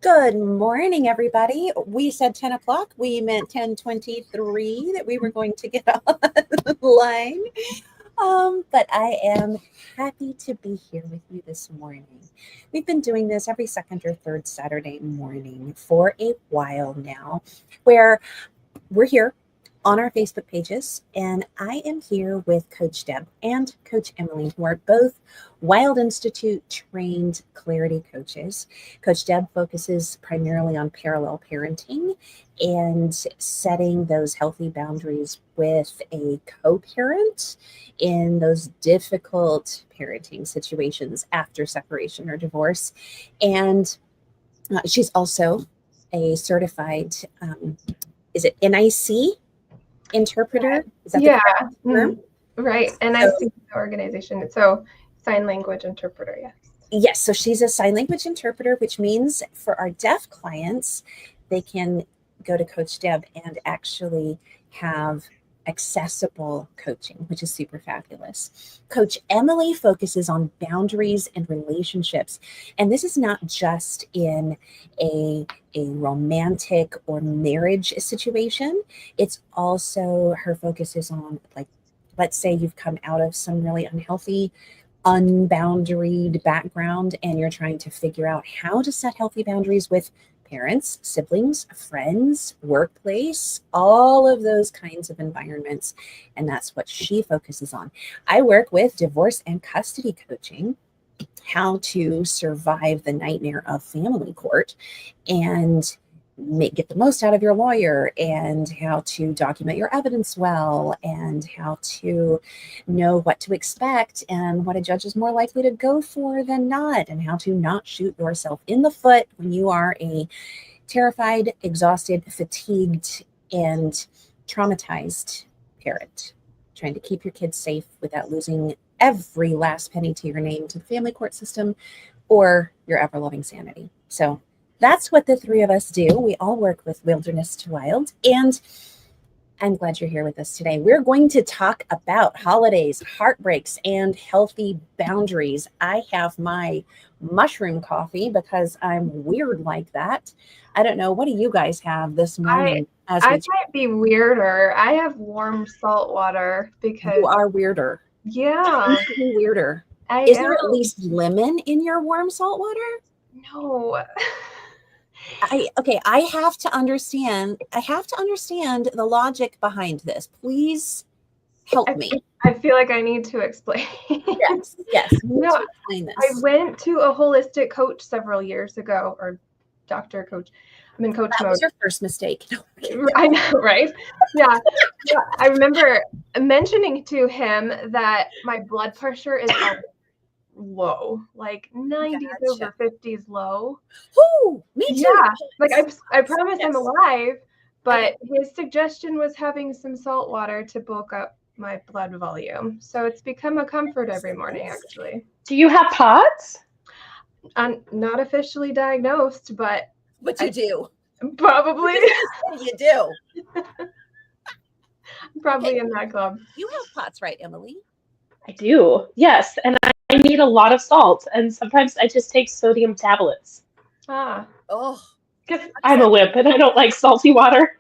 Good morning, everybody. We said 10 o'clock. We meant 10:23 that we were going to get online. But I am happy to be here with you this morning. We've been doing this every second or third Saturday morning for a while now, where we're here on our Facebook pages, and I am here with Coach Deb and Coach Emily, who are both Wild Institute trained clarity coaches. Coach Deb focuses primarily on parallel parenting and setting those healthy boundaries with a co-parent in those difficult parenting situations after separation or divorce. And she's also a certified, is it NIC interpreter? Is that the Yeah, correct term? right. And I see the organization. So sign language interpreter, yes. Yes, so she's a sign language interpreter, which means for our deaf clients, they can go to Coach Deb and actually have accessible coaching, which is super fabulous. Coach Emily focuses on boundaries and relationships. And this is not just in a romantic or marriage situation. It's also her focus is on, like, let's say you've come out of some really unhealthy unboundaried background and you're trying to figure out how to set healthy boundaries with parents, siblings, friends, workplace, all of those kinds of environments. And that's what she focuses on. I work with divorce and custody coaching, how to survive the nightmare of family court and get the most out of your lawyer, and how to document your evidence well, and how to know what to expect and what a judge is more likely to go for than not, and how to not shoot yourself in the foot when you are a terrified, exhausted, fatigued, and traumatized parent, trying to keep your kids safe without losing every last penny to your name to the family court system or your ever-loving sanity. So that's what the three of us do. We all work with Wilderness to Wild, and I'm glad you're here with us today. We're going to talk about holidays, heartbreaks, and healthy boundaries. I have my mushroom coffee because I'm weird like that. I don't know. What do you guys have this morning? I might be weirder. I have warm salt water because You are weirder. yeah, Weirder. Is there at least lemon in your warm salt water? No. I have to understand the logic behind this. Please help me. I feel like I need to explain. Yes. No, explain this. I went to a holistic coach several years ago, or doctor coach. I'm in coach mode. That was your first mistake. I know, right? Yeah. I remember mentioning to him that my blood pressure is low, like 90s over 50s low. Oh, me too. Yeah, like I promise I'm alive, but his suggestion was having some salt water to bulk up my blood volume. So it's become a comfort every morning, actually. Do you have POTS? I'm not officially diagnosed, but you do. Probably. You do. Probably in that club. You have POTS, right, Emily? I do, yes. And I need a lot of salt. And sometimes I just take sodium tablets. Ah. Oh. Because I'm a wimp and I don't like salty water.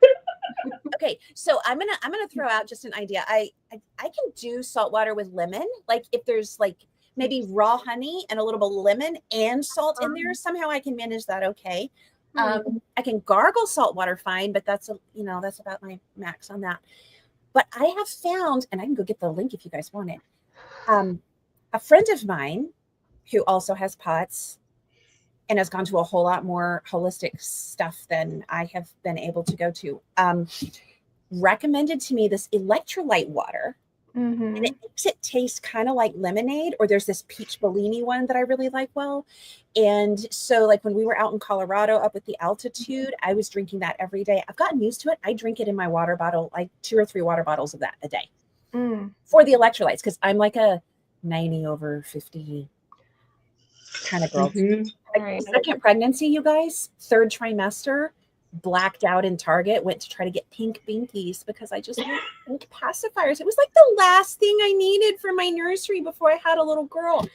Okay, so I'm gonna throw out just an idea. I can do salt water with lemon. Like if there's like maybe raw honey and a little bit of lemon and salt in there, somehow I can manage that okay. I can gargle salt water fine, but that's about my max on that. But I have found, and I can go get the link if you guys want it. A friend of mine who also has POTS and has gone to a whole lot more holistic stuff than I have been able to go to, recommended to me this electrolyte water. And it makes it taste kind of like lemonade, or there's this peach Bellini one that I really like well. And so like when we were out in Colorado up at the altitude, I was drinking that every day. I've gotten used to it. I drink it in my water bottle, like 2 or 3 water bottles of that a day for the electrolytes, because I'm like a 90 over 50 kind of girl. Like, second pregnancy, you guys, 3rd trimester, blacked out in Target, went to try to get pink binkies because I just wanted pink pacifiers. It was like the last thing I needed for my nursery before I had a little girl.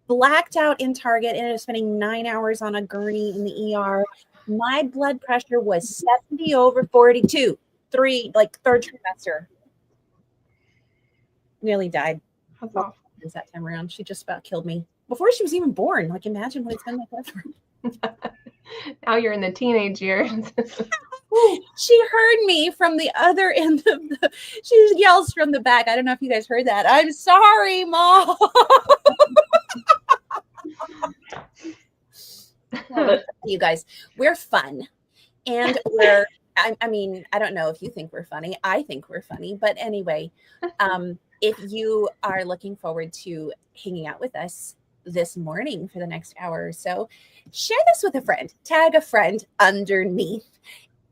blacked out in Target, ended up spending 9 hours on a gurney in the ER. My blood pressure was 70/42, third trimester. Nearly died. That's awful. That time around. She just about killed me before she was even born. Like, imagine what it's been like that for. Now you're in the teenage years. She heard me from the other end of she yells from the back. I don't know if you guys heard that. I'm sorry, Mom. You guys, we're fun. And I mean, I don't know if you think we're funny. I think we're funny. But anyway, if you are looking forward to hanging out with us this morning for the next hour or so, share this with a friend, tag a friend underneath,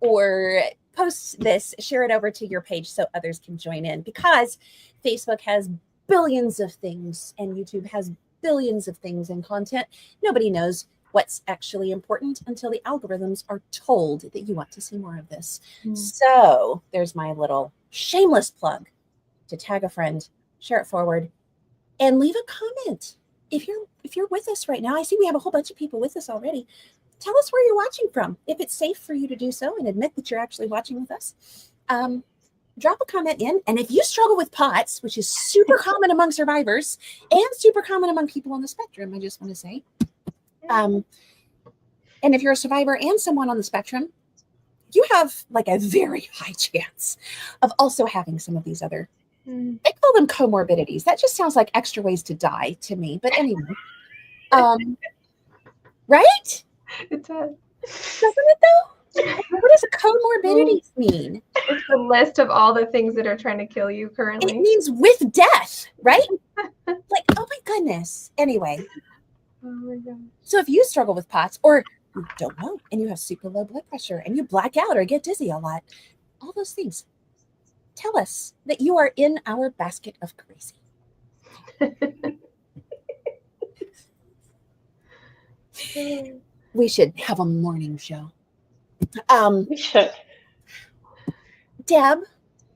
or post this, share it over to your page so others can join in, because Facebook has billions of things and YouTube has billions of things and content. Nobody knows what's actually important until the algorithms are told that you want to see more of this. So there's my little shameless plug to tag a friend, share it forward, and leave a comment. If you're with us right now, I see we have a whole bunch of people with us already. Tell us where you're watching from. If it's safe for you to do so and admit that you're actually watching with us, drop a comment in. And if you struggle with POTS, which is super common among survivors and super common among people on the spectrum, I just want to say, and if you're a survivor and someone on the spectrum, you have like a very high chance of also having some of these other, they call them comorbidities. That just sounds like extra ways to die to me. But anyway, right? It does. Doesn't it though? What does comorbidities mean? It's the list of all the things that are trying to kill you currently. It means with death, right? Like, oh my goodness. Anyway. Oh my gosh. So if you struggle with POTS, or you don't know, and you have super low blood pressure, and you black out or get dizzy a lot, all those things, tell us that you are in our basket of crazy. We should have a morning show. We should. Deb.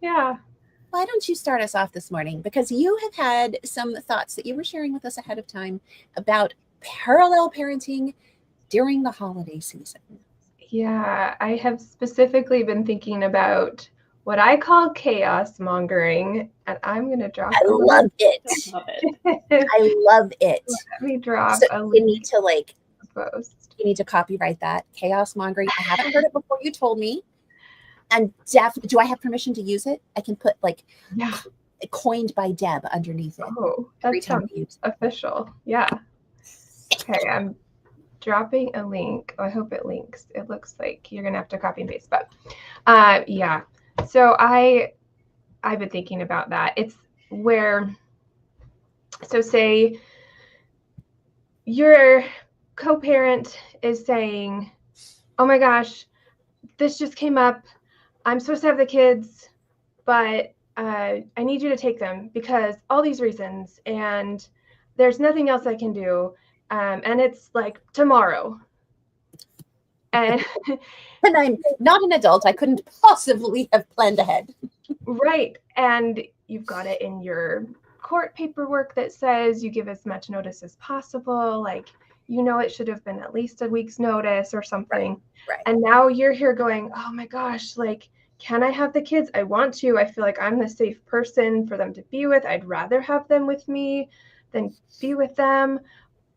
Yeah. Why don't you start us off this morning? Because you have had some thoughts that you were sharing with us ahead of time about parallel parenting during the holiday season. Yeah, I have specifically been thinking about what I call chaos mongering, and I'm going to drop. I love it. I love it. I love it. Let me drop So a you link need to like post. You need to copyright that. Chaos mongering. I haven't heard it before you told me. And do I have permission to use it? I can put like coined by Deb underneath it. Oh, that sounds official. Yeah. Okay, I'm dropping a link. I hope it links. It looks like you're gonna have to copy and paste, but yeah. So I've been thinking about that. It's where, so say your co-parent is saying, oh my gosh, this just came up. I'm supposed to have the kids, but I need you to take them because all these reasons, and there's nothing else I can do. And it's like tomorrow. And I'm not an adult. I couldn't possibly have planned ahead. Right. And you've got it in your court paperwork that says you give as much notice as possible. Like, you know, it should have been at least a week's notice or something. Right. And now you're here going, oh my gosh, like, can I have the kids? I want to. I feel like I'm the safe person for them to be with. I'd rather have them with me than be with them.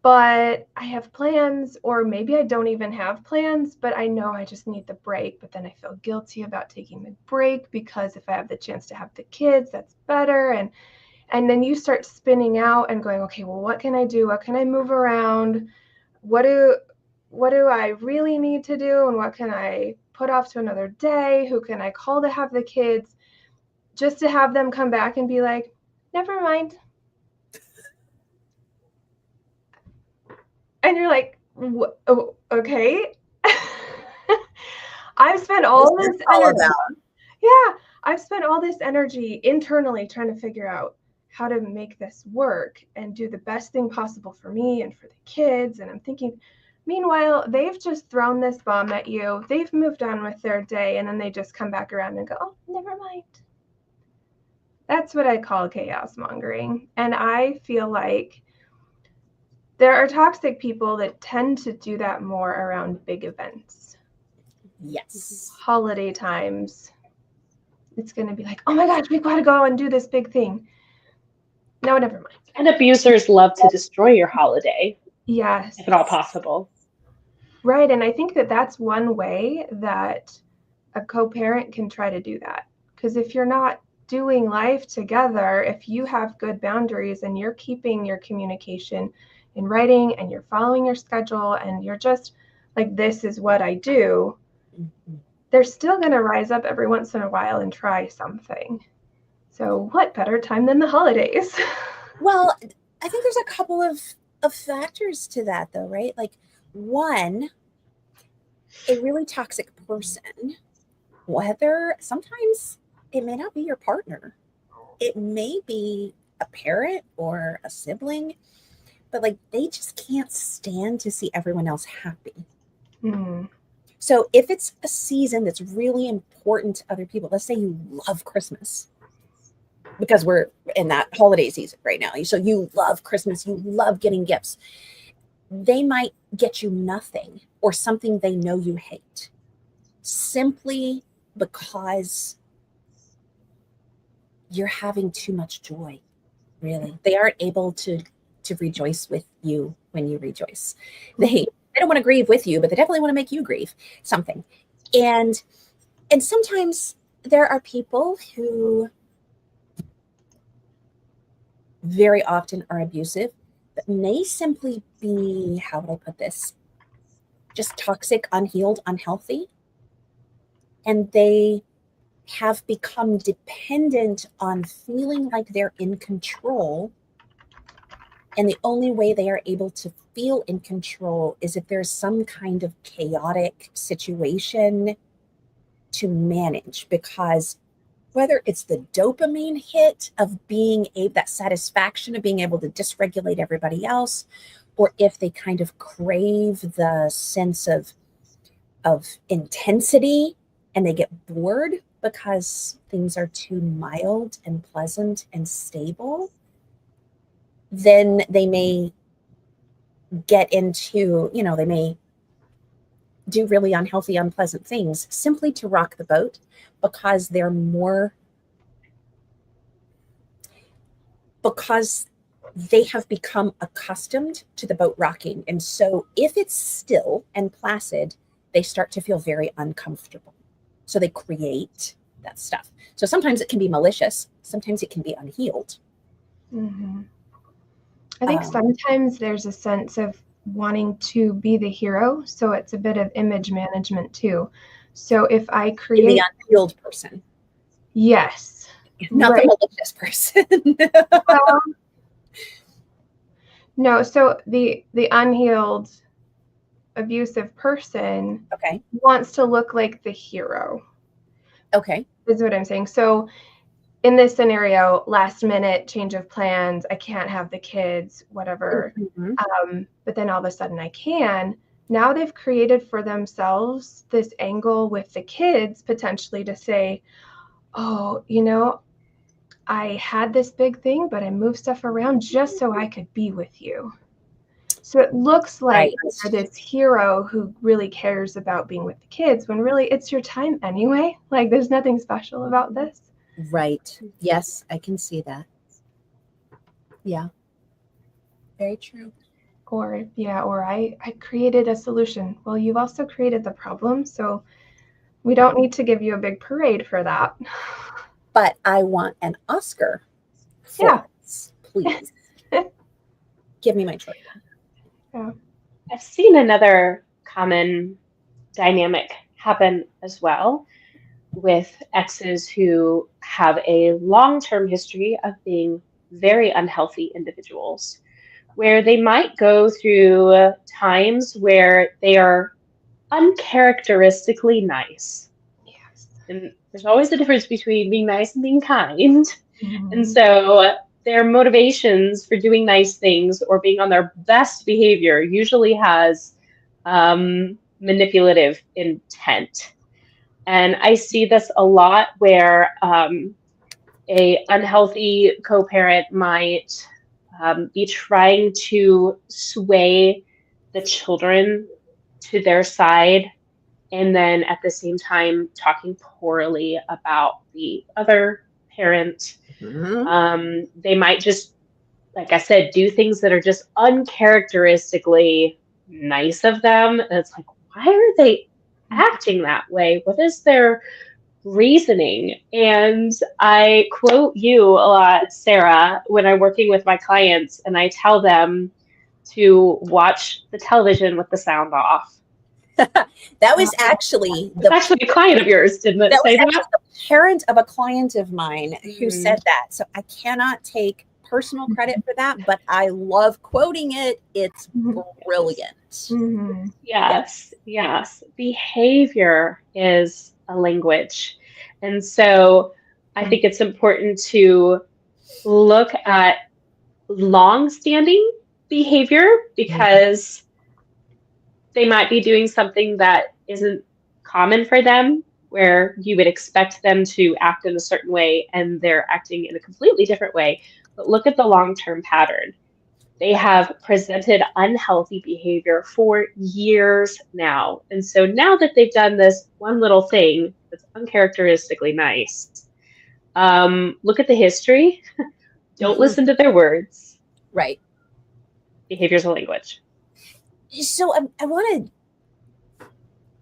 But I have plans, or maybe I don't even have plans, but I know I just need the break. But then I feel guilty about taking the break because if I have the chance to have the kids, that's better. And then you start spinning out and going, okay, well, what can I do? What can I move around? What do I really need to do? And what can I put off to another day? Who can I call to have the kids? Just to have them come back and be like, never mind. And you're like, oh, okay. I've spent all this energy. Yeah, I've spent all this energy internally trying to figure out how to make this work and do the best thing possible for me and for the kids. And I'm thinking, meanwhile, they've just thrown this bomb at you. They've moved on with their day, and then they just come back around and go, oh, never mind. That's what I call chaos mongering. And I feel like there are toxic people that tend to do that more around big events. Yes. Holiday times. It's going to be like, oh my gosh, we've got to go and do this big thing. No, never mind. And abusers love to destroy your holiday. Yes. If at all possible. Right. And I think that that's one way that a co-parent can try to do that. Because if you're not doing life together, if you have good boundaries and you're keeping your communication in writing and you're following your schedule and you're just like, this is what I do, they're still going to rise up every once in a while and try something. So what better time than the holidays? Well, I think there's a couple of factors to that, though, right? Like, one, a really toxic person, whether sometimes it may not be your partner, it may be a parent or a sibling, but like they just can't stand to see everyone else happy. So if it's a season that's really important to other people, let's say you love Christmas, because we're in that holiday season right now. So you love Christmas, you love getting gifts. They might get you nothing or something they know you hate, simply because you're having too much joy, really. They aren't able to rejoice with you when you rejoice. They don't want to grieve with you, but they definitely want to make you grieve something. And sometimes there are people who very often are abusive, but may simply be, how would I put this, just toxic, unhealed, unhealthy. And they have become dependent on feeling like they're in control. And the only way they are able to feel in control is if there's some kind of chaotic situation to manage, because whether it's the dopamine hit of being that satisfaction of being able to dysregulate everybody else, or if they kind of crave the sense of intensity and they get bored because things are too mild and pleasant and stable, then they may get into, they may do really unhealthy, unpleasant things simply to rock the boat, because because they have become accustomed to the boat rocking. And so if it's still and placid, they start to feel very uncomfortable. So they create that stuff. So sometimes it can be malicious. Sometimes it can be unhealed. I think sometimes there's a sense of wanting to be the hero. So it's a bit of image management too. So if I create the unhealed person. Yes. Not the malicious person. No, so the unhealed abusive person wants to look like the hero. Okay. Is what I'm saying. So in this scenario, last minute change of plans, I can't have the kids, whatever. But then all of a sudden I can. Now they've created for themselves this angle with the kids potentially to say, oh, I had this big thing, but I moved stuff around just so I could be with you. So it looks like you're this hero who really cares about being with the kids, when really it's your time anyway. Like there's nothing special about this. Right. Yes, I can see that. Yeah. Very true. Or I created a solution. Well, you've also created the problem, so we don't need to give you a big parade for that. But I want an Oscar for this, please. Give me my choice. Yeah. I've seen another common dynamic happen as well with exes who have a long-term history of being very unhealthy individuals, where they might go through times where they are uncharacteristically nice. Yes. And there's always a difference between being nice and being kind. And so their motivations for doing nice things or being on their best behavior usually has manipulative intent. And I see this a lot where a unhealthy co-parent might be trying to sway the children to their side, and then at the same time talking poorly about the other parent. They might just, like I said, do things that are just uncharacteristically nice of them. And it's like, why are they acting that way? What is their reasoning? And I quote you a lot, Sarah, when I'm working with my clients, and I tell them to watch the television with the sound off. That was actually a client of yours, didn't it? Say that? The parent of a client of mine who said that. So I cannot take personal credit for that, but I love quoting it. It's brilliant. Yes. Behavior is a language. And so I think it's important to look at long-standing behavior, because they might be doing something that isn't common for them, where you would expect them to act in a certain way and they're acting in a completely different way. But look at the long-term pattern. They have presented unhealthy behavior for years now. And so now that they've done this one little thing that's uncharacteristically nice, look at the history. Don't listen to their words. Right. Behavior's a language. So I want to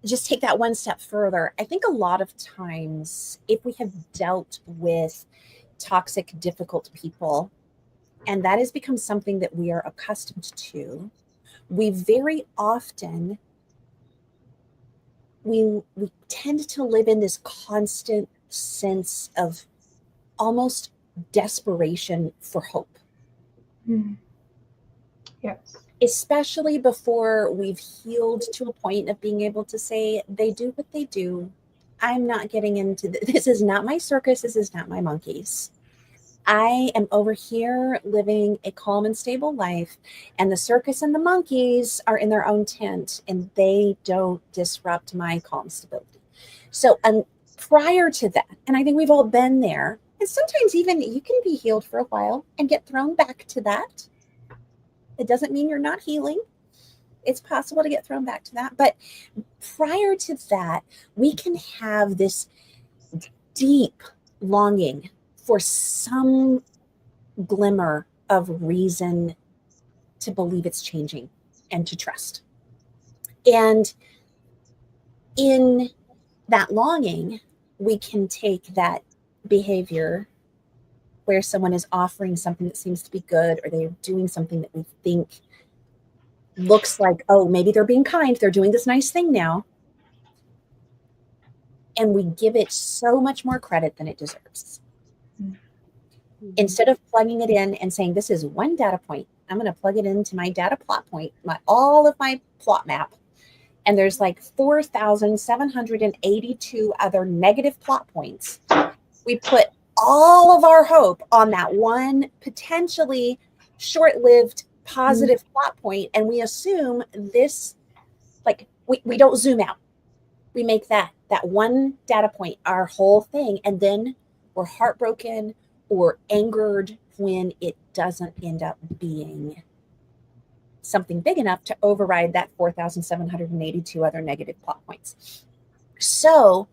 just take that one step further. I think a lot of times, if we have dealt with toxic, difficult people, and that has become something that we are accustomed to, we very often, we tend to live in this constant sense of almost desperation for hope. Yes. Especially before we've healed to a point of being able to say, they do what they do. I'm not getting into this. Is not my circus. This is not my monkeys. I am over here living a calm and stable life, and the circus and the monkeys are in their own tent, and they don't disrupt my calm stability. So prior to that, and I think we've all been there, and sometimes even you can be healed for a while and get thrown back to that. It doesn't mean you're not healing. It's possible to get thrown back to that. But prior to that, we can have this deep longing for some glimmer of reason to believe it's changing and to trust. And in that longing, we can take that behavior where someone is offering something that seems to be good, or they're doing something that we think looks like, oh, maybe they're being kind, they're doing this nice thing now. And we give it so much more credit than it deserves. Instead of plugging it in and saying, this is one data point, I'm going to plug it into my data plot point, all of my plot map. And there's like 4,782 other negative plot points. We put all of our hope on that one potentially short-lived positive plot point, and we assume this, like we don't zoom out. We make that one data point our whole thing, and then we're heartbroken or angered when it doesn't end up being something big enough to override that 4,782 other negative plot points. So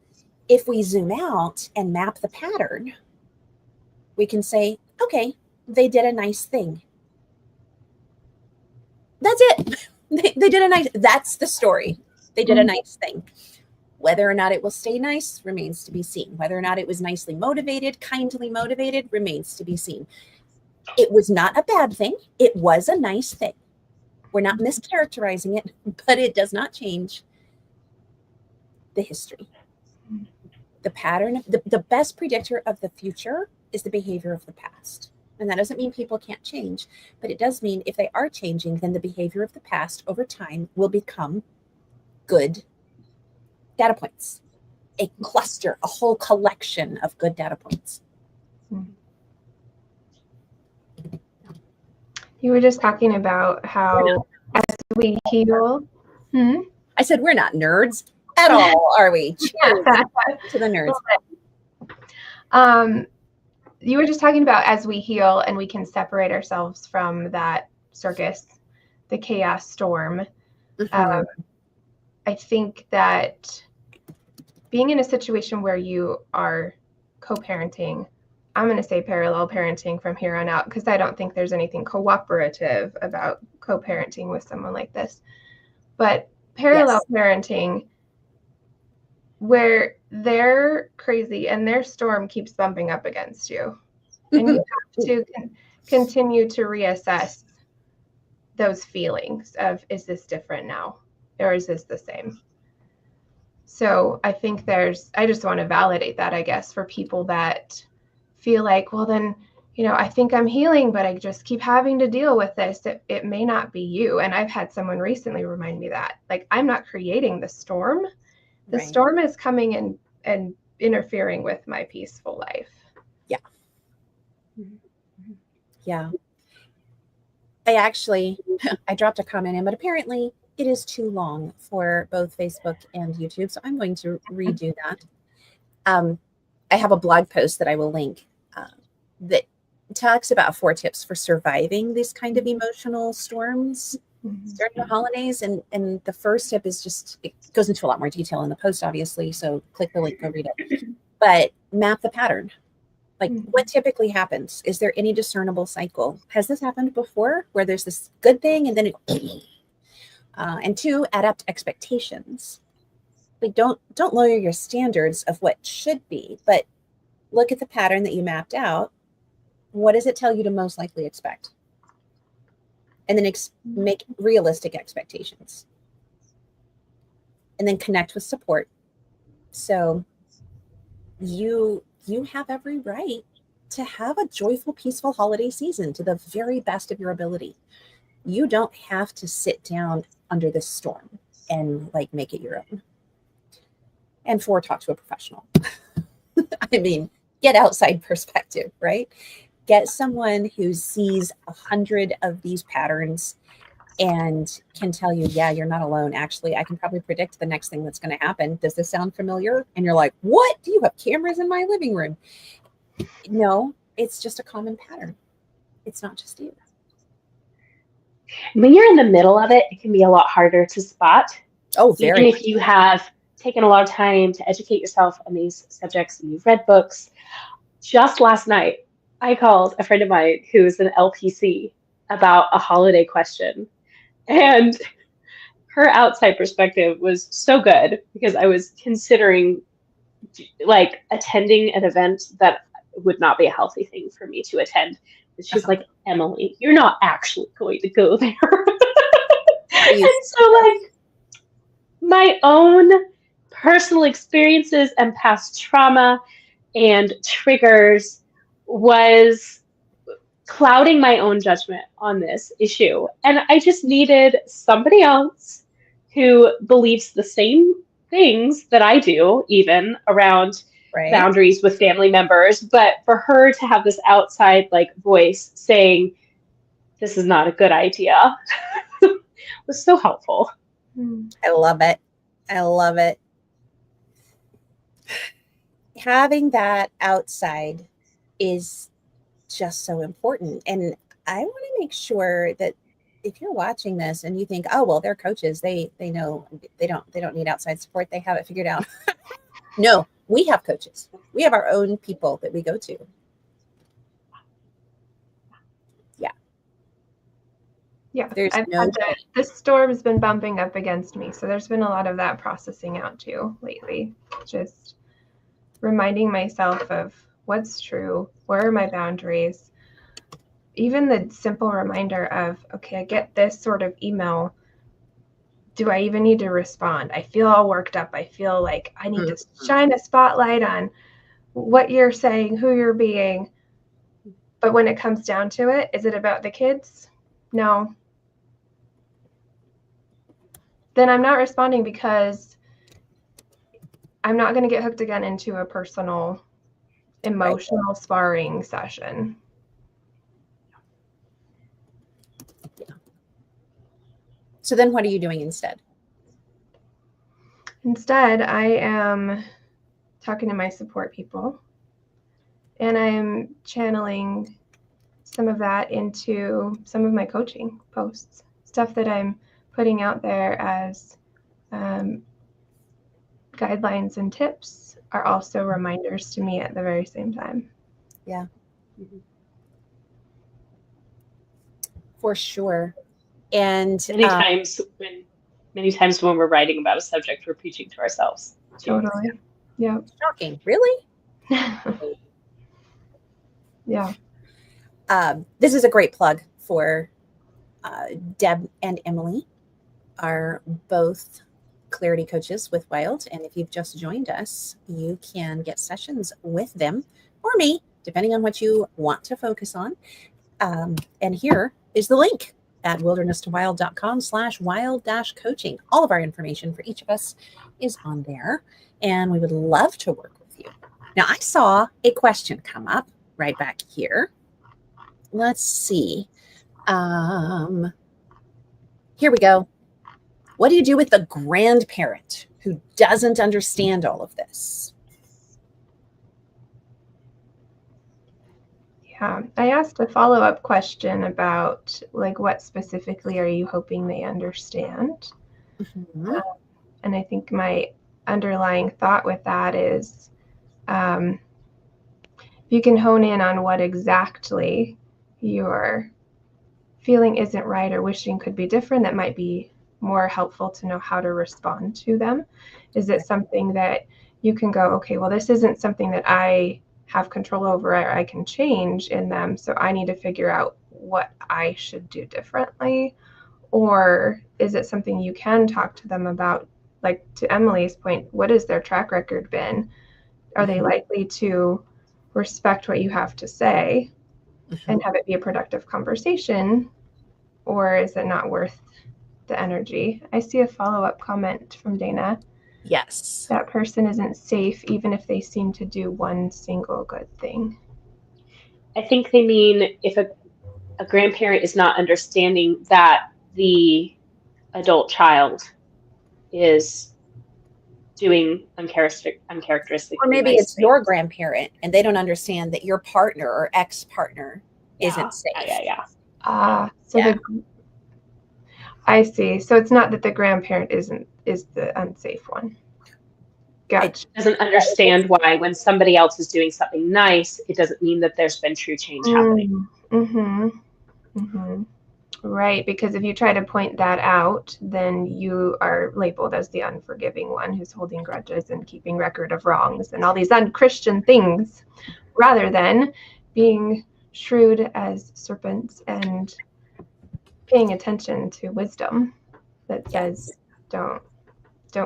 if we zoom out and map the pattern, we can say, okay, they did a nice thing. That's it. They did a nice, that's the story. They did a nice thing. Whether or not it will stay nice remains to be seen. Whether or not it was nicely motivated, kindly motivated, remains to be seen. It was not a bad thing. It was a nice thing. We're not mischaracterizing it, but it does not change the history. The pattern, the best predictor of the future is the behavior of the past. And that doesn't mean people can't change, but it does mean if they are changing, then the behavior of the past over time will become good data points, a cluster, a whole collection of good data points. You were just talking about how as we heal. I said, we're not nerds at all, are we? Cheers to the nerds. you were just talking about as we heal and we can separate ourselves from that circus, the chaos storm. I think that being in a situation where you are co-parenting, I'm going to say parallel parenting from here on out, because I don't think there's anything cooperative about co-parenting with someone like this. But parallel parenting, where they're crazy and their storm keeps bumping up against you. And you have to continue to reassess those feelings of, is this different now? Or is this the same? So I think I just want to validate that, I guess, for people that feel like, well, then, I think I'm healing, but I just keep having to deal with this. It may not be you. And I've had someone recently remind me that, like, I'm not creating the storm. The storm is coming in and interfering with my peaceful life. Yeah. Yeah. I dropped a comment in, but apparently it is too long for both Facebook and YouTube. So I'm going to redo that. I have a blog post that I will link that talks about 4 tips for surviving these kind of emotional storms during the holidays. And the first tip is it goes into a lot more detail in the post, obviously. So click the link, go read it. But map the pattern. Like, what typically happens? Is there any discernible cycle? Has this happened before where there's this good thing and then and 2, adapt expectations. Like, don't lower your standards of what should be, but look at the pattern that you mapped out. What does it tell you to most likely expect? And then make realistic expectations. And then connect with support. So you have every right to have a joyful, peaceful holiday season to the very best of your ability. You don't have to sit down under this storm and make it your own. And 4, talk to a professional. I mean, get outside perspective, right? Get someone who sees 100 of these patterns and can tell you, yeah, you're not alone. Actually, I can probably predict the next thing that's going to happen. Does this sound familiar? And you're like, what? Do you have cameras in my living room? No, it's just a common pattern. It's not just you. When you're in the middle of it, it can be a lot harder to spot. Oh, very. Even if you have taken a lot of time to educate yourself on these subjects and you've read books. Just last night, I called a friend of mine who's an LPC about a holiday question. And her outside perspective was so good because I was considering attending an event that would not be a healthy thing for me to attend. And she's like, Emily, you're not actually going to go there. And so my own personal experiences and past trauma and triggers was clouding my own judgment on this issue. And I just needed somebody else who believes the same things that I do, even around boundaries with family members, but for her to have this outside voice saying, this is not a good idea, was so helpful. I love it. I love it. Having that outside is just so important. And I want to make sure that if you're watching this and you think, oh, well, they're coaches, they know they don't need outside support, they have it figured out. No, we have coaches. We have our own people that we go to. Yeah, the storm's been bumping up against me. So there's been a lot of that processing out too lately. Just reminding myself of what's true, where are my boundaries. Even the simple reminder of, okay, I get this sort of email. Do I even need to respond? I feel all worked up. I feel like I need to shine a spotlight on what you're saying, who you're being. But when it comes down to it, is it about the kids? No. Then I'm not responding because I'm not going to get hooked again into a personal, emotional sparring session. Yeah. So then what are you doing instead? Instead, I am talking to my support people And I'm channeling some of that into some of my coaching posts, stuff that I'm putting out there as guidelines and tips are also reminders to me at the very same time. Yeah. For sure. And many times when we're writing about a subject, we're preaching to ourselves. Totally. Yeah. Shocking. Really? Yeah. This is a great plug for Deb and Emily are both clarity coaches with Wild. And if you've just joined us, you can get sessions with them or me, depending on what you want to focus on. And here is the link at wilderness2wild.com/wild-coaching. All of our information for each of us is on there, and we would love to work with you. Now, I saw a question come up right back here. Let's see. Here we go. What do you do with the grandparent who doesn't understand all of this? Yeah, I asked a follow-up question about like what specifically are you hoping they understand? Mm-hmm. And I think my underlying thought with that is if you can hone in on what exactly you're feeling isn't right or wishing could be different, that might be more helpful to know how to respond to them. Is it something that you can go, okay, well, this isn't something that I have control over or I can change in them, so I need to figure out what I should do differently? Or is it something you can talk to them about, like to Emily's point, what has their track record been? Are they likely to respect what you have to say and have it be a productive conversation? Or is it not worth the energy? I see a follow-up comment from Dana. Yes. That person isn't safe even if they seem to do one single good thing. I think they mean if a grandparent is not understanding that the adult child is doing uncharacteristic. Or maybe it's your grandparent and they don't understand that your partner or ex-partner isn't safe. Yeah. I see. So it's not that the grandparent is the unsafe one. Gotcha. It doesn't understand why when somebody else is doing something nice, it doesn't mean that there's been true change happening. Right, because if you try to point that out, then you are labeled as the unforgiving one who's holding grudges and keeping record of wrongs and all these unchristian things, rather than being shrewd as serpents and paying attention to wisdom that says, don't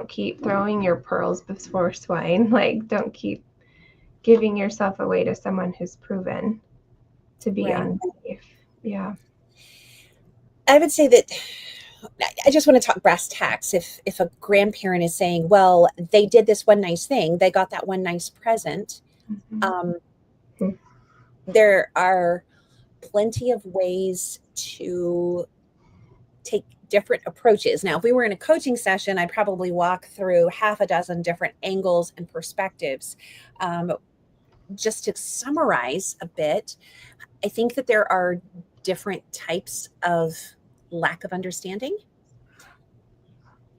keep throwing your pearls before swine. Like, don't keep giving yourself away to someone who's proven to be unsafe. Yeah. I would say that I just want to talk brass tacks. If a grandparent is saying, well, they did this one nice thing, they got that one nice present, there are plenty of ways to take different approaches. Now, if we were in a coaching session, I'd probably walk through half a dozen different angles and perspectives. Just to summarize a bit, I think that there are different types of lack of understanding.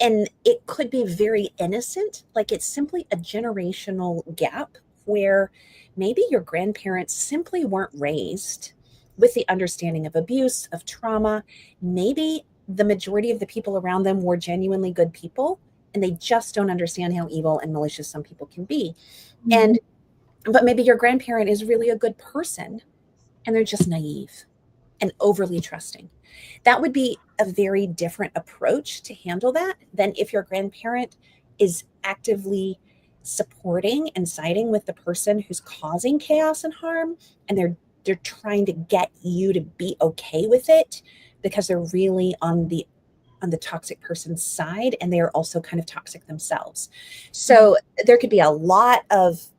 And it could be very innocent, like it's simply a generational gap where maybe your grandparents simply weren't raised with the understanding of abuse, of trauma. Maybe the majority of the people around them were genuinely good people, and they just don't understand how evil and malicious some people can be. But maybe your grandparent is really a good person, and they're just naive and overly trusting. That would be a very different approach to handle that than if your grandparent is actively supporting and siding with the person who's causing chaos and harm, and they're trying to get you to be okay with it because they're really on the toxic person's side, and they are also kind of toxic themselves. So there could be a lot of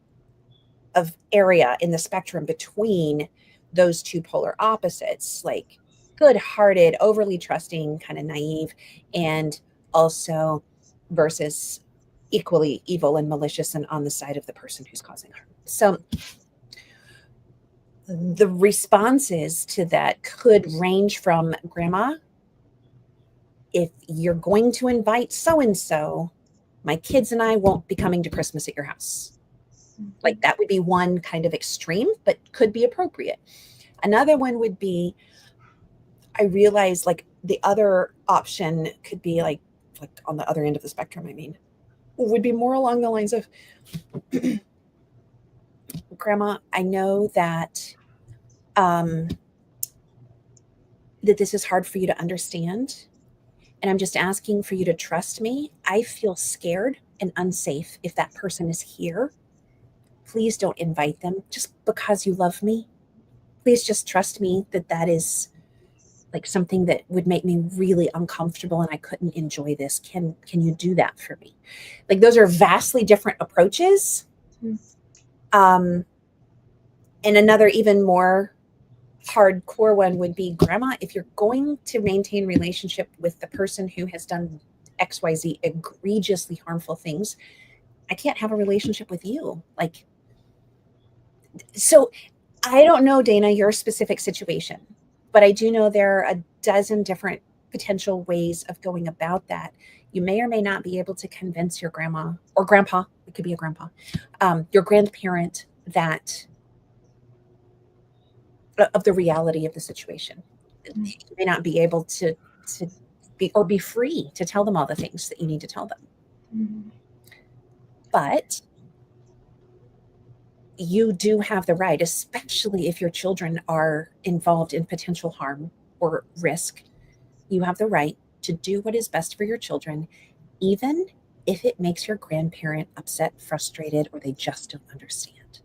area in the spectrum between those two polar opposites, like good-hearted, overly trusting, kind of naive, and also versus equally evil and malicious and on the side of the person who's causing harm. So the responses to that could range from, Grandma, if you're going to invite so-and-so, my kids and I won't be coming to Christmas at your house. Like, that would be one kind of extreme, but could be appropriate. Another one would be, I realize, like, the other option could be like on the other end of the spectrum, I mean, would be more along the lines of, Grandma, I know that that this is hard for you to understand, and I'm just asking for you to trust me. I feel scared and unsafe if that person is here. Please don't invite them just because you love me. Please just trust me that that is like something that would make me really uncomfortable and I couldn't enjoy this. Can you do that for me? Like, those are vastly different approaches. And another even more hardcore one would be, Grandma, if you're going to maintain relationship with the person who has done XYZ egregiously harmful things, I can't have a relationship with you. Like, so I don't know, Dana, your specific situation, but I do know there are a dozen different potential ways of going about that. You may or may not be able to convince your grandma or grandpa, it could be a grandpa, your grandparent, that of the reality of the situation. You may not be able to be free to tell them all the things that you need to tell them. But you do have the right, especially if your children are involved in potential harm or risk, you have the right to do what is best for your children, even if it makes your grandparent upset, frustrated, or they just don't understand.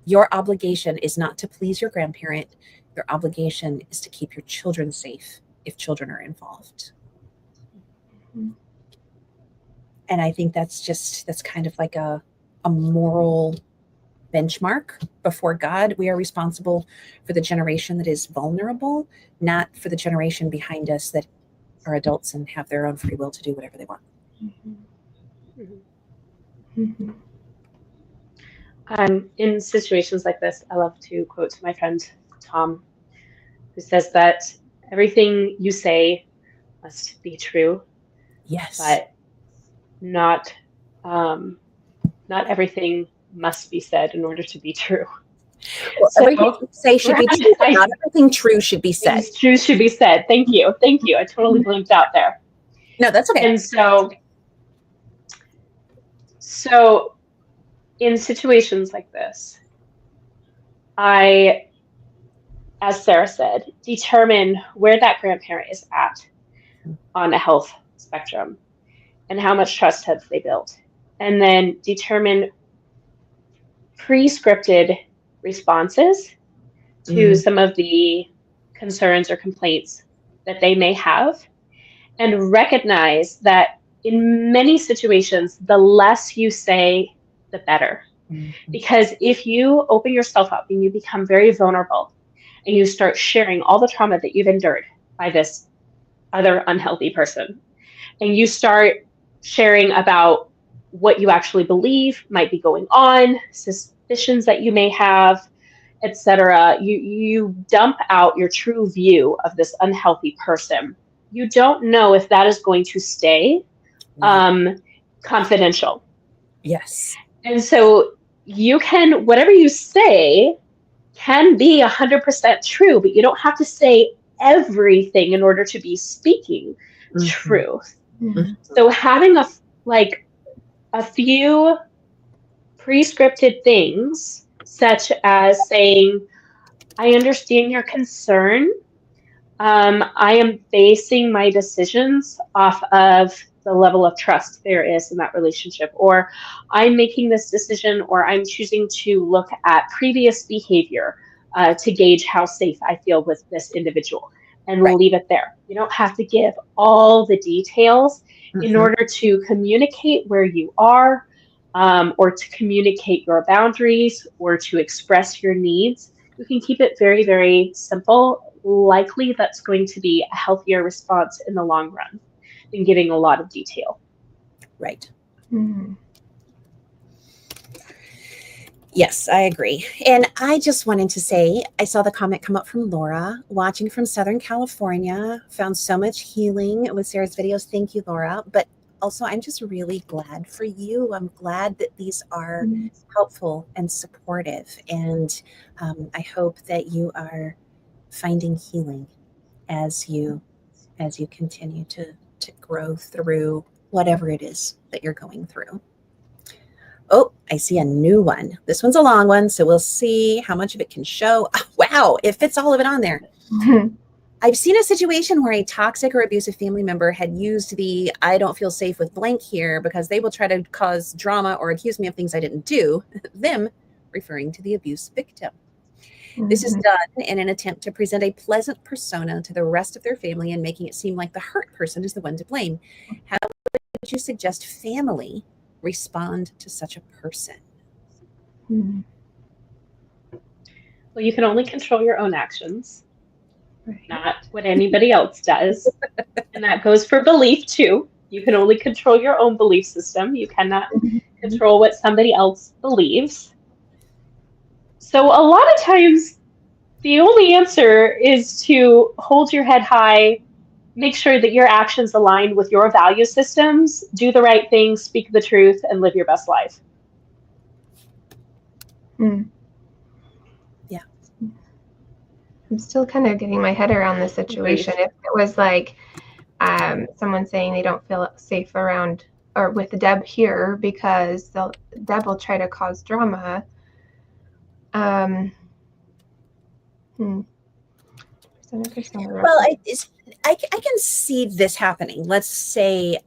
Your obligation is not to please your grandparent. Your obligation is to keep your children safe if children are involved. And I think that's kind of like a moral benchmark before God. We are responsible for the generation that is vulnerable, not for the generation behind us that are adults and have their own free will to do whatever they want. In situations like this, I love to quote my friend Tom, who says that everything you say must be true. Yes. But not everything must be said in order to be true. Well, so, everything you say should be true, but not everything true should be said. True should be said. Thank you. I totally blinked out there. No, that's okay. And so in situations like this, I, as Sarah said, determine where that grandparent is at on a health spectrum and how much trust have they built. And then determine pre-scripted responses to some of the concerns or complaints that they may have, and recognize that in many situations, the less you say, the better. Because if you open yourself up and you become very vulnerable and you start sharing all the trauma that you've endured by this other unhealthy person, and you start sharing about what you actually believe might be going on, suspicions that you may have, etc., you dump out your true view of this unhealthy person. You don't know if that is going to stay confidential. Yes. And so you can, whatever you say can be 100% true, but you don't have to say everything in order to be speaking truth. So having a few pre-scripted things, such as saying, I understand your concern. I am basing my decisions off of the level of trust there is in that relationship, or I'm making this decision, or I'm choosing to look at previous behavior to gauge how safe I feel with this individual, and leave it there. You don't have to give all the details in order to communicate where you are, or to communicate your boundaries, or to express your needs. You can keep it very, very simple. Likely that's going to be a healthier response in the long run than giving a lot of detail. Right. Yes, I agree. And I just wanted to say, I saw the comment come up from Laura, watching from Southern California, found so much healing with Sarah's videos. Thank you, Laura. But also, I'm just really glad for you. I'm glad that these are helpful and supportive. And I hope that you are finding healing as you continue to grow through whatever it is that you're going through. Oh, I see a new one. This one's a long one, so we'll see how much of it can show. Oh, wow, it fits all of it on there. I've seen a situation where a toxic or abusive family member had used the "I don't feel safe with blank" here because they will try to cause drama or accuse me of things I didn't do, them referring to the abuse victim. This is done in an attempt to present a pleasant persona to the rest of their family and making it seem like the hurt person is the one to blame. How would you suggest family respond to such a person? Well, you can only control your own actions, not what anybody else does. And that goes for belief too. You can only control your own belief system. You cannot control what somebody else believes. So a lot of times, the only answer is to hold your head high, make sure that your actions align with your value systems, do the right thing, speak the truth, and live your best life. Yeah. I'm still kind of getting my head around the situation. If it was like someone saying they don't feel safe around or with Deb here because Deb will try to cause drama. Well, I can see this happening. Let's say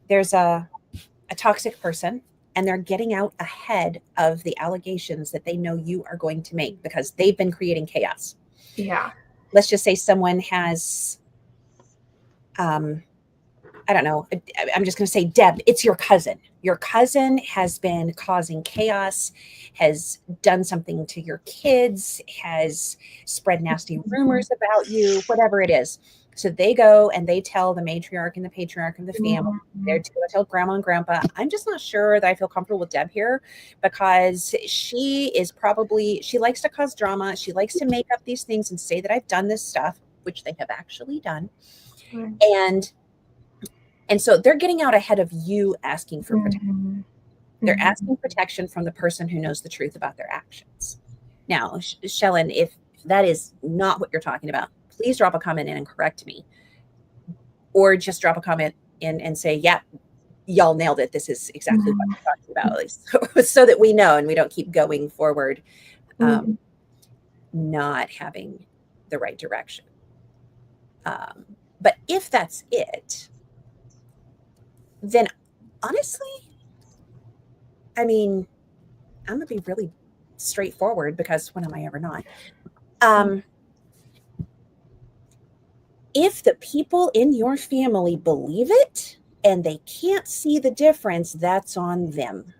there's a toxic person and they're getting out ahead of the allegations that they know you are going to make because they've been creating chaos. Yeah. Let's just say someone has, I don't know, I'm just going to say, Deb, it's your cousin. Your cousin has been causing chaos, has done something to your kids, has spread nasty rumors about you, whatever it is. So they go and they tell the matriarch and the patriarch of the family. They're to go tell grandma and grandpa, I'm just not sure that I feel comfortable with Deb here because she likes to cause drama. She likes to make up these things and say that I've done this stuff, which they have actually done. And so they're getting out ahead of you asking for protection. They're asking protection from the person who knows the truth about their actions. Now, Shellen, if that is not what you're talking about, please drop a comment in and correct me. Or just drop a comment in and say, yeah, y'all nailed it. This is exactly what I'm talking about. So that we know and we don't keep going forward not having the right direction. But if that's it, then honestly, I mean, I'm going to be really straightforward because when am I ever not? If the people in your family believe it and they can't see the difference, that's on them.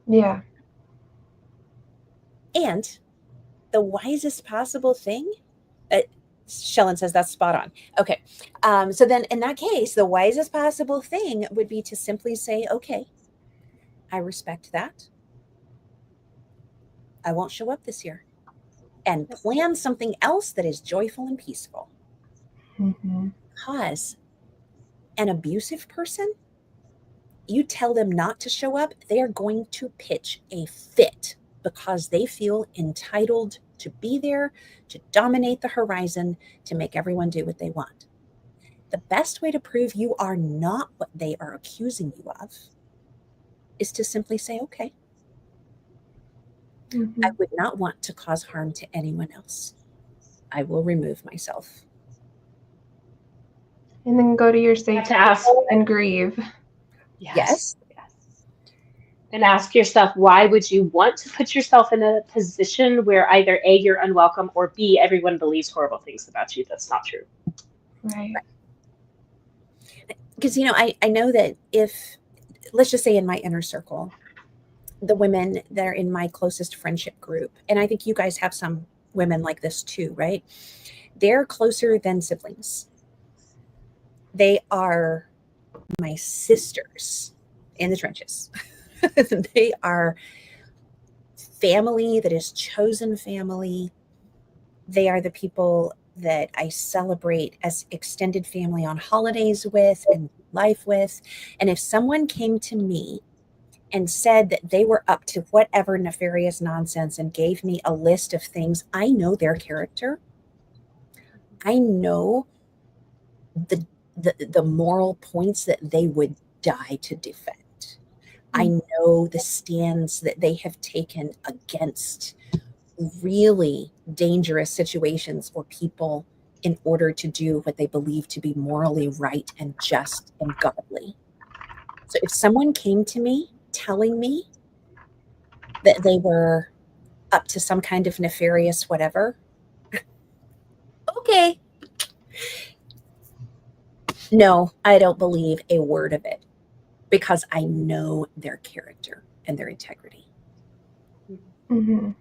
Yeah. And the wisest possible thing, Shellen says that's spot on. Okay. So then in that case, the wisest possible thing would be to simply say, okay, I respect that. I won't show up this year, and plan something else that is joyful and peaceful. Because an abusive person, you tell them not to show up, they are going to pitch a fit because they feel entitled to be there, to dominate the horizon, to make everyone do what they want. The best way to prove you are not what they are accusing you of is to simply say, okay, I would not want to cause harm to anyone else. I will remove myself. And then go to your safe place and grieve. Yes. And ask yourself, why would you want to put yourself in a position where either A, you're unwelcome, or B, everyone believes horrible things about you? That's not true. Right. Because, I know that if, let's just say in my inner circle, the women that are in my closest friendship group, and I think you guys have some women like this too, right? They're closer than siblings. They are my sisters in the trenches. They are family that is chosen family. They are the people that I celebrate as extended family on holidays with and life with. And if someone came to me and said that they were up to whatever nefarious nonsense and gave me a list of things, I know their character. I know the moral points that they would die to defend. I know the stands that they have taken against really dangerous situations or people in order to do what they believe to be morally right and just and godly. So if someone came to me telling me that they were up to some kind of nefarious whatever, okay. No, I don't believe a word of it because I know their character and their integrity. Mm-hmm.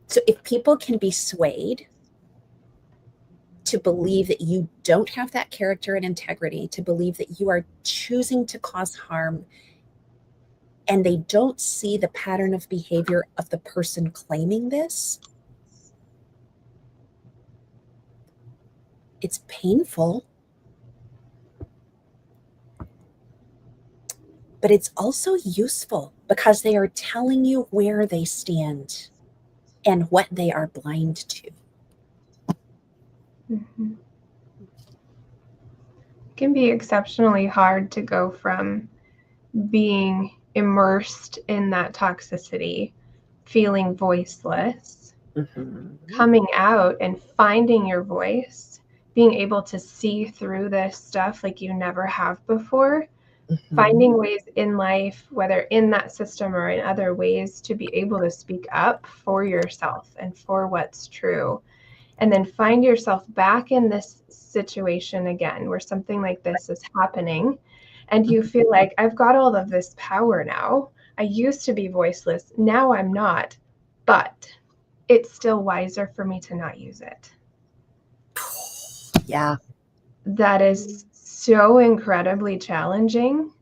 So if people can be swayed to believe that you don't have that character and integrity, to believe that you are choosing to cause harm, and they don't see the pattern of behavior of the person claiming this, it's painful, but it's also useful because they are telling you where they stand and what they are blind to. Mm-hmm. It can be exceptionally hard to go from being immersed in that toxicity, feeling voiceless, coming out and finding your voice, being able to see through this stuff like you never have before, finding ways in life, whether in that system or in other ways, to be able to speak up for yourself and for what's true. And then find yourself back in this situation again where something like this is happening and you feel like, I've got all of this power now. I used to be voiceless. Now I'm not, but it's still wiser for me to not use it. Yeah. That is so incredibly challenging.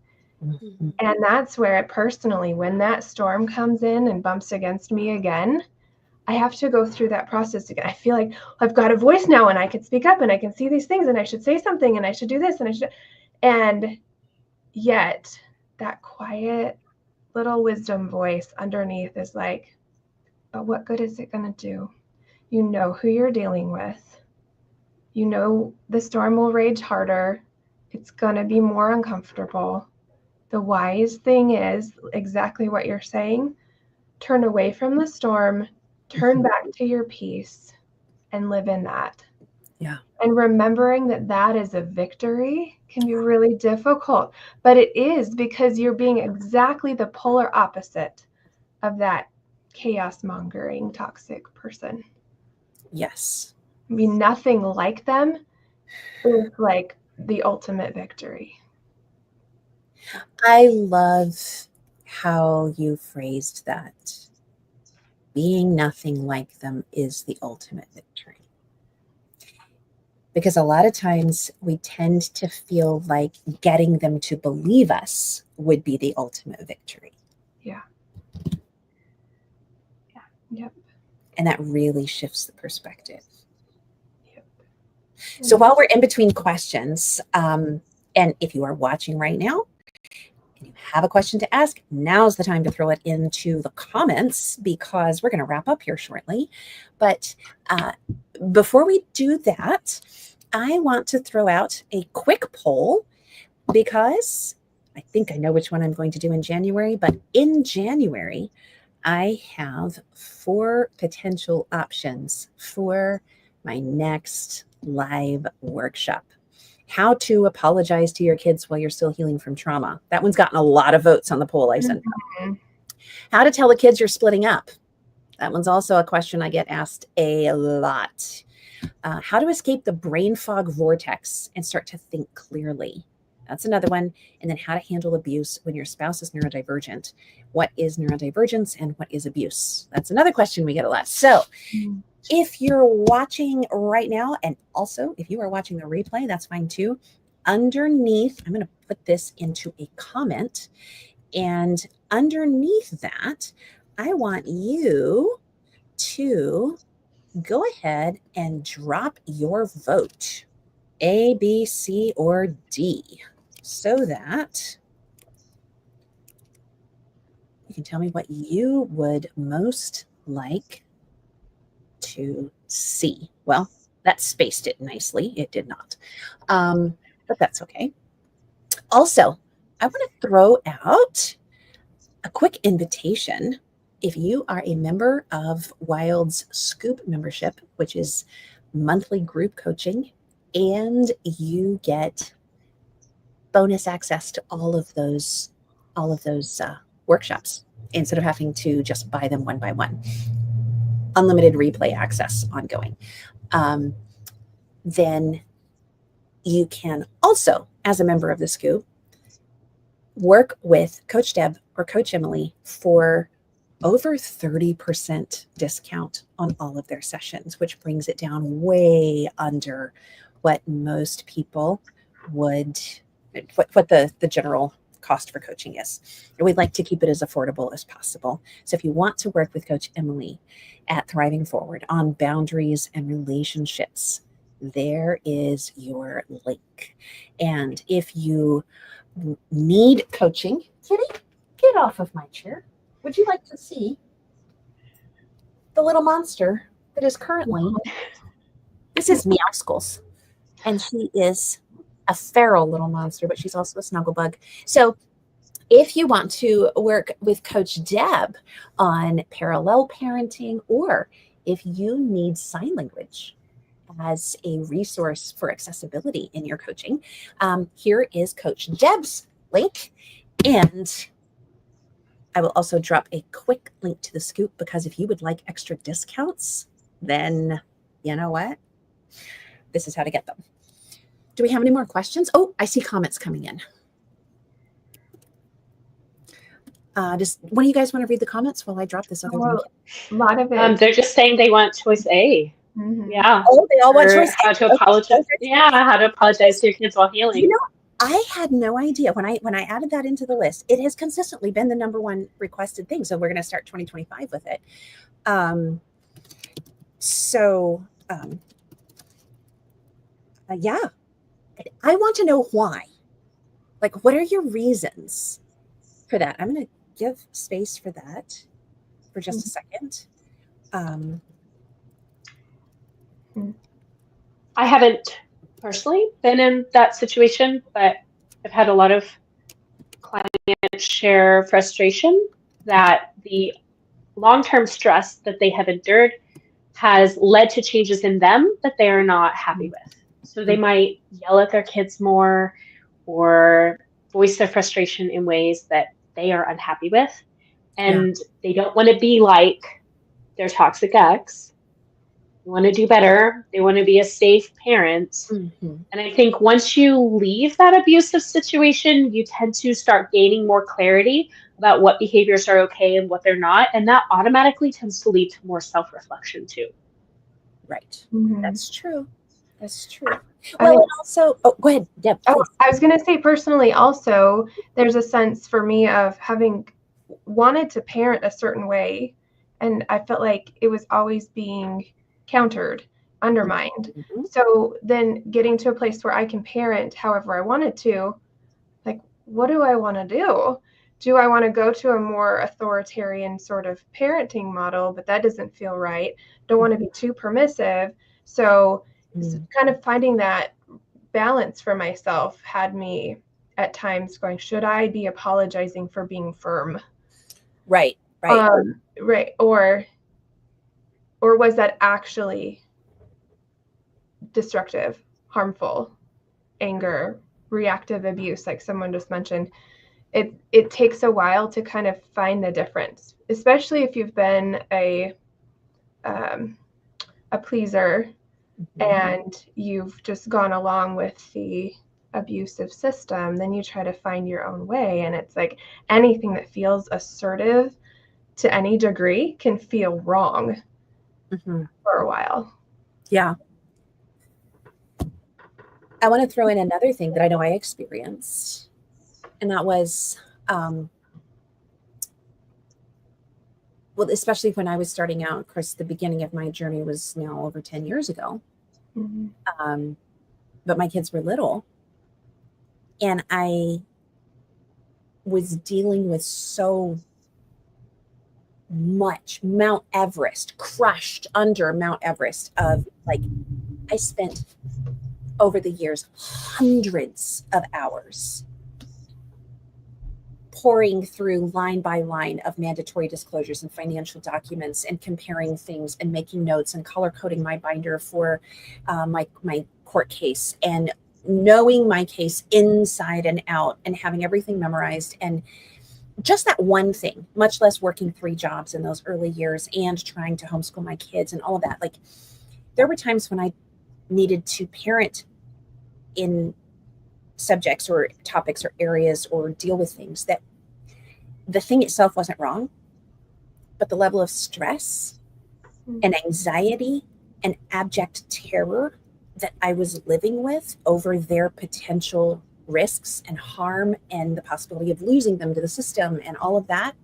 And that's where personally, when that storm comes in and bumps against me again, I have to go through that process again. I feel like I've got a voice now and I can speak up and I can see these things and I should say something and I should do this and I should. And yet that quiet little wisdom voice underneath is like, but what good is it going to do? You know who you're dealing with. You know the storm will rage harder. It's going to be more uncomfortable. The wise thing is exactly what you're saying. Turn away from the storm, turn back to your peace, and live in that. Yeah. And remembering that that is a victory can be really difficult, but it is because you're being exactly the polar opposite of that chaos mongering toxic person. Yes. I mean, nothing like them is like the ultimate victory. I love how you phrased that. Being nothing like them is the ultimate victory. Because a lot of times we tend to feel like getting them to believe us would be the ultimate victory. Yeah. Yep. And that really shifts the perspective. Yep. So while we're in between questions, and if you are watching right now, and you have a question to ask, now's the time to throw it into the comments because we're going to wrap up here shortly. But before we do that, I want to throw out a quick poll because I think I know which one I'm going to do in January. But in January, I have 4 potential options for my next live workshop. How to apologize to your kids while you're still healing from trauma. That one's gotten a lot of votes on the poll I sent out. How to tell the kids you're splitting up. That one's also a question I get asked a lot. How to escape the brain fog vortex and start to think clearly. That's another one. And then how to handle abuse when your spouse is neurodivergent. What is neurodivergence and what is abuse? That's another question we get a lot. So if you're watching right now, and also if you are watching the replay, that's fine too. Underneath, I'm going to put this into a comment. And underneath that, I want you to go ahead and drop your vote, A, B, C, or D, so that you can tell me what you would most like to see. Well, that spaced it nicely. It did not. But that's okay. Also, I want to throw out a quick invitation. If you are a member of Wild's Scoop membership, which is monthly group coaching, and you get bonus access to all of those workshops instead of having to just buy them one by one, unlimited replay access ongoing, then you can also, as a member of the Scoop, work with Coach Deb or Coach Emily for over 30% discount on all of their sessions, which brings it down way under what most people would, what the general cost for coaching is. And we'd like to keep it as affordable as possible. So if you want to work with Coach Emily at Thriving Forward on boundaries and relationships, there is your link. And if you need coaching, Kitty, get off of my chair. Would you like to see the little monster that is currently, this is Meowskulls, and she is a feral little monster, but she's also a snuggle bug. So if you want to work with Coach Deb on parallel parenting, or if you need sign language as a resource for accessibility in your coaching, here is Coach Deb's link. And I will also drop a quick link to the Scoop, because if you would like extra discounts, then you know what? This is how to get them. Do we have any more questions? Oh, I see comments coming in. Does one of you guys want to read the comments while I drop this other link? A lot of it. They're just saying they want choice A. Mhm. Yeah. Oh, they all want choice A. How to apologize. Okay. Yeah, how to apologize to your kids while healing. You know, I had no idea when I added that into the list. It has consistently been the number one requested thing. So we're going to start 2025 with it. Yeah, I want to know why. Like, what are your reasons for that? I'm going to give space for that for just a second. I haven't personally been in that situation, but I've had a lot of clients share frustration that the long-term stress that they have endured has led to changes in them that they are not happy with. So they might yell at their kids more or voice their frustration in ways that they are unhappy with. And they don't want to be like their toxic ex. They want to do better. They want to be a safe parent. Mm-hmm. And I think once you leave that abusive situation, you tend to start gaining more clarity about what behaviors are okay and what they're not. And that automatically tends to lead to more self-reflection too. Right. Mm-hmm. That's true. That's true. Well, and also, go ahead, Deb. Oh, I was going to say personally also, there's a sense for me of having wanted to parent a certain way. And I felt like it was always being countered, undermined. Mm-hmm. So then getting to a place where I can parent however I wanted to, like, what do I want to do? Do I want to go to a more authoritarian sort of parenting model, but that doesn't feel right? Don't want to be too permissive. So kind of finding that balance for myself had me at times going, should I be apologizing for being firm? Right. Right. Or was that actually destructive, harmful, anger, reactive abuse, like someone just mentioned? It takes a while to kind of find the difference, especially if you've been a pleaser and you've just gone along with the abusive system. Then you try to find your own way, and it's like anything that feels assertive to any degree can feel wrong for a while. Yeah. I want to throw in another thing that I know I experienced, and that was well, especially when I was starting out, of course, the beginning of my journey was now over 10 years ago. But my kids were little, and I was dealing with so much Mount Everest, crushed under Mount Everest of like, I spent over the years hundreds of hours pouring through line by line of mandatory disclosures and financial documents and comparing things and making notes and color coding my binder for my court case and knowing my case inside and out and having everything memorized. And just that one thing, much less working 3 jobs in those early years and trying to homeschool my kids and all of that. Like, there were times when I needed to parent in subjects or topics or areas or deal with things that the thing itself wasn't wrong, but the level of stress and anxiety and abject terror that I was living with over their potential risks and harm and the possibility of losing them to the system and all of that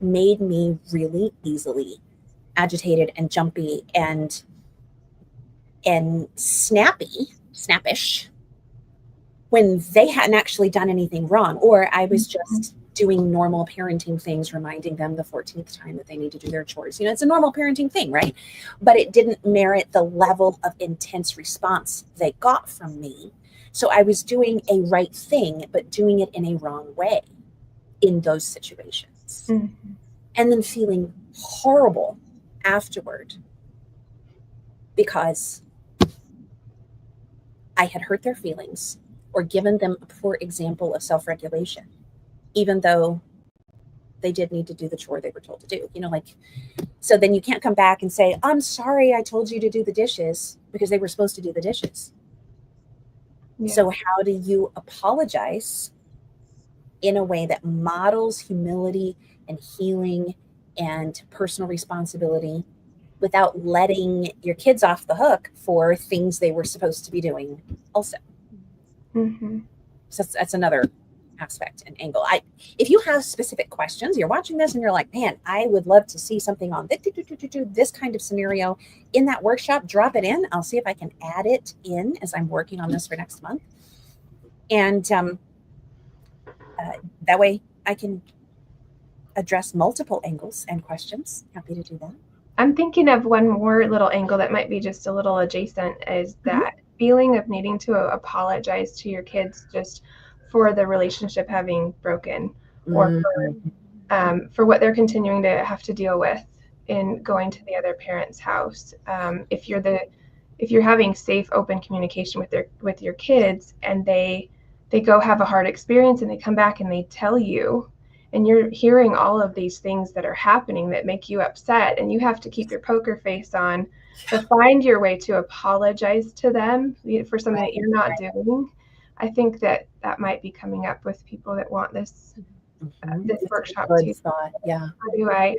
made me really easily agitated and jumpy and snappish when they hadn't actually done anything wrong, or I was just doing normal parenting things, reminding them the 14th time that they need to do their chores. You know, it's a normal parenting thing, right? But it didn't merit the level of intense response they got from me. So I was doing a right thing, but doing it in a wrong way in those situations. And then feeling horrible afterward because I had hurt their feelings or given them a poor example of self-regulation, even though they did need to do the chore they were told to do. You know, like, so then you can't come back and say, I'm sorry I told you to do the dishes, because they were supposed to do the dishes. Yeah. So how do you apologize in a way that models humility and healing and personal responsibility without letting your kids off the hook for things they were supposed to be doing also? So that's another aspect and angle. If you have specific questions, you're watching this and you're like, man, I would love to see something on this kind of scenario in that workshop, drop it in. I'll see if I can add it in as I'm working on this for next month. And that way I can address multiple angles and questions. Happy to do that. I'm thinking of one more little angle that might be just a little adjacent, is that feeling of needing to apologize to your kids just for the relationship having broken, or for what they're continuing to have to deal with in going to the other parent's house. If you're having safe, open communication with your kids, and they go have a hard experience and they come back and they tell you, and you're hearing all of these things that are happening that make you upset, and you have to keep your poker face on to find your way to apologize to them for something that you're not doing. I think that might be coming up with people that want this workshop too. Yeah.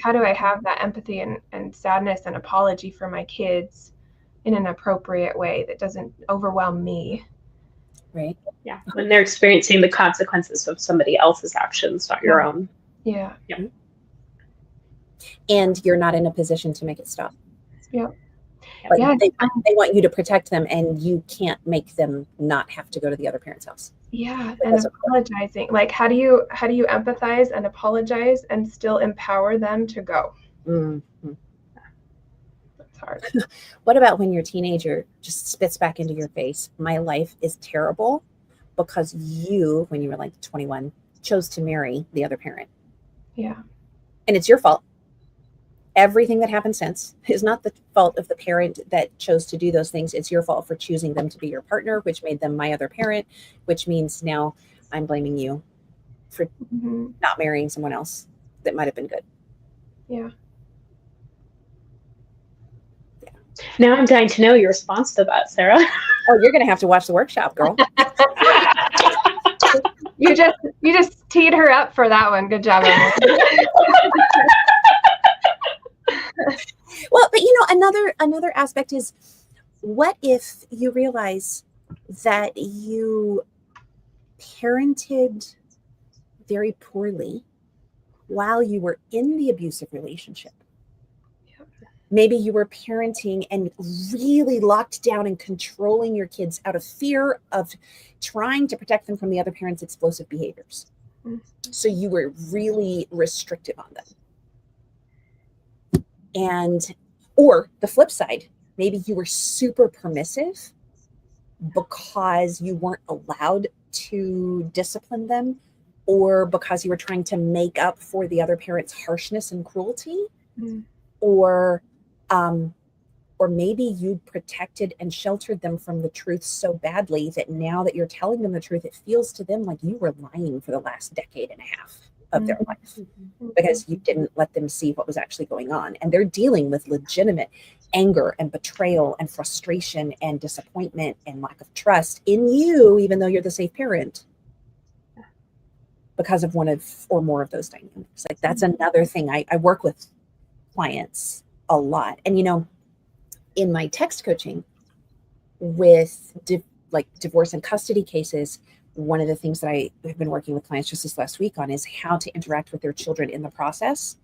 How do I have that empathy and sadness and apology for my kids in an appropriate way that doesn't overwhelm me? Right. Yeah. When they're experiencing the consequences of somebody else's actions, not your own. Yeah. And you're not in a position to make it stop. Yeah. Like they want you to protect them, and you can't make them not have to go to the other parent's house. Yeah. And apologizing. Like, how do you empathize and apologize and still empower them to go? That's hard. What about when your teenager just spits back into your face, my life is terrible because you, when you were like 21, chose to marry the other parent? Yeah. And it's your fault. Everything that happened since is not the fault of the parent that chose to do those things. It's your fault for choosing them to be your partner, which made them my other parent, which means now I'm blaming you for not marrying someone else that might have been good. Yeah. Now I'm dying to know your response to that, Sarah. Oh, you're going to have to watch the workshop, girl. You just teed her up for that one. Good job, Emily. Well, but you know, another aspect is, what if you realize that you parented very poorly while you were in the abusive relationship? Maybe you were parenting and really locked down and controlling your kids out of fear of trying to protect them from the other parent's explosive behaviors. So you were really restrictive on them. And, or the flip side, maybe you were super permissive because you weren't allowed to discipline them, or because you were trying to make up for the other parent's harshness and cruelty, or maybe you protected and sheltered them from the truth so badly that now that you're telling them the truth, it feels to them like you were lying for the last decade and a half of their life, because you didn't let them see what was actually going on. And they're dealing with legitimate anger and betrayal and frustration and disappointment and lack of trust in you, even though you're the safe parent, because of one of or more of those dynamics. Like, that's another thing I work with clients a lot. And, you know, in my text coaching with divorce and custody cases, one of the things that I have been working with clients just this last week on is how to interact with their children in the process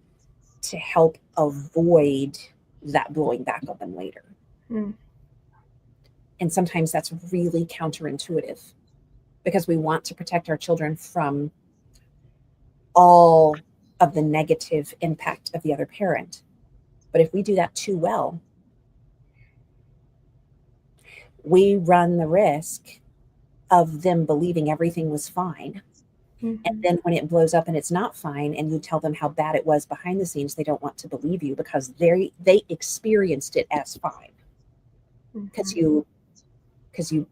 to help avoid that blowing back on them later. And sometimes that's really counterintuitive, because we want to protect our children from all of the negative impact of the other parent. But if we do that too well, we run the risk of them believing everything was fine. And then when it blows up and it's not fine, and you tell them how bad it was behind the scenes, they don't want to believe you, because they experienced it as fine, because you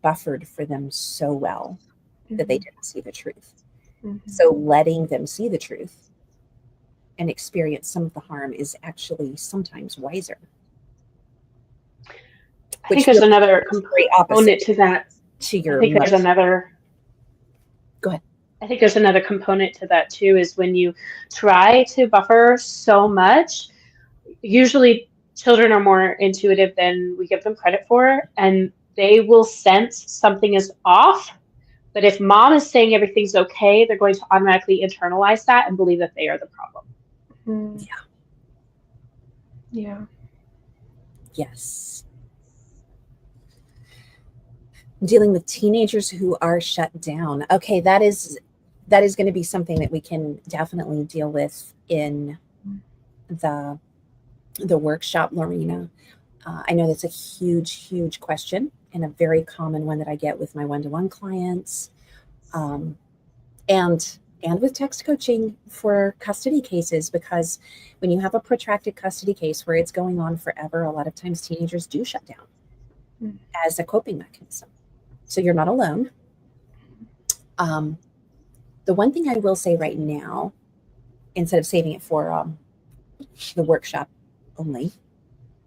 buffered for them so well that they didn't see the truth. So letting them see the truth and experience some of the harm is actually sometimes wiser. I think there's another component to that. Go ahead. I think there's another component to that too, is when you try to buffer so much, usually children are more intuitive than we give them credit for, and they will sense something is off. But if mom is saying everything's okay, they're going to automatically internalize that and believe that they are the problem. Yeah. Yes. Dealing with teenagers who are shut down. Okay, that is going to be something that we can definitely deal with in the workshop, Lorena. I know that's a huge question, and a very common one that I get with my one-to-one clients, and with text coaching for custody cases, because when you have a protracted custody case where it's going on forever, a lot of times teenagers do shut down as a coping mechanism. So you're not alone. The one thing I will say right now, instead of saving it for the workshop only,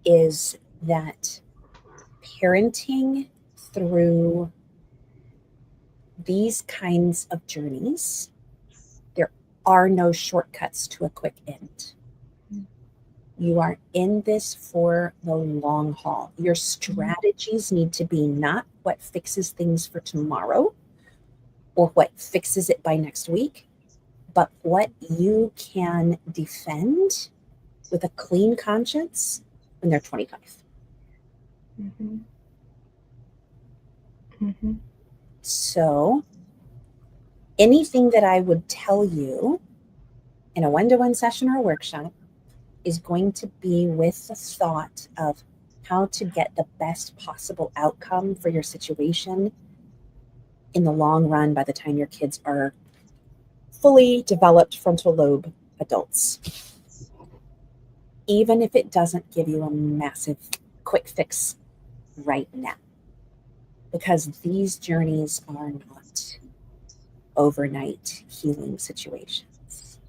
is that parenting through these kinds of journeys, there are no shortcuts to a quick end. You are in this for the long haul. Your strategies need to be not what fixes things for tomorrow or what fixes it by next week, but what you can defend with a clean conscience when they're 25. So anything that I would tell you in a one-to-one session or a workshop is going to be with the thought of how to get the best possible outcome for your situation in the long run by the time your kids are fully developed frontal lobe adults. Even if it doesn't give you a massive quick fix right now, because these journeys are not overnight healing situations.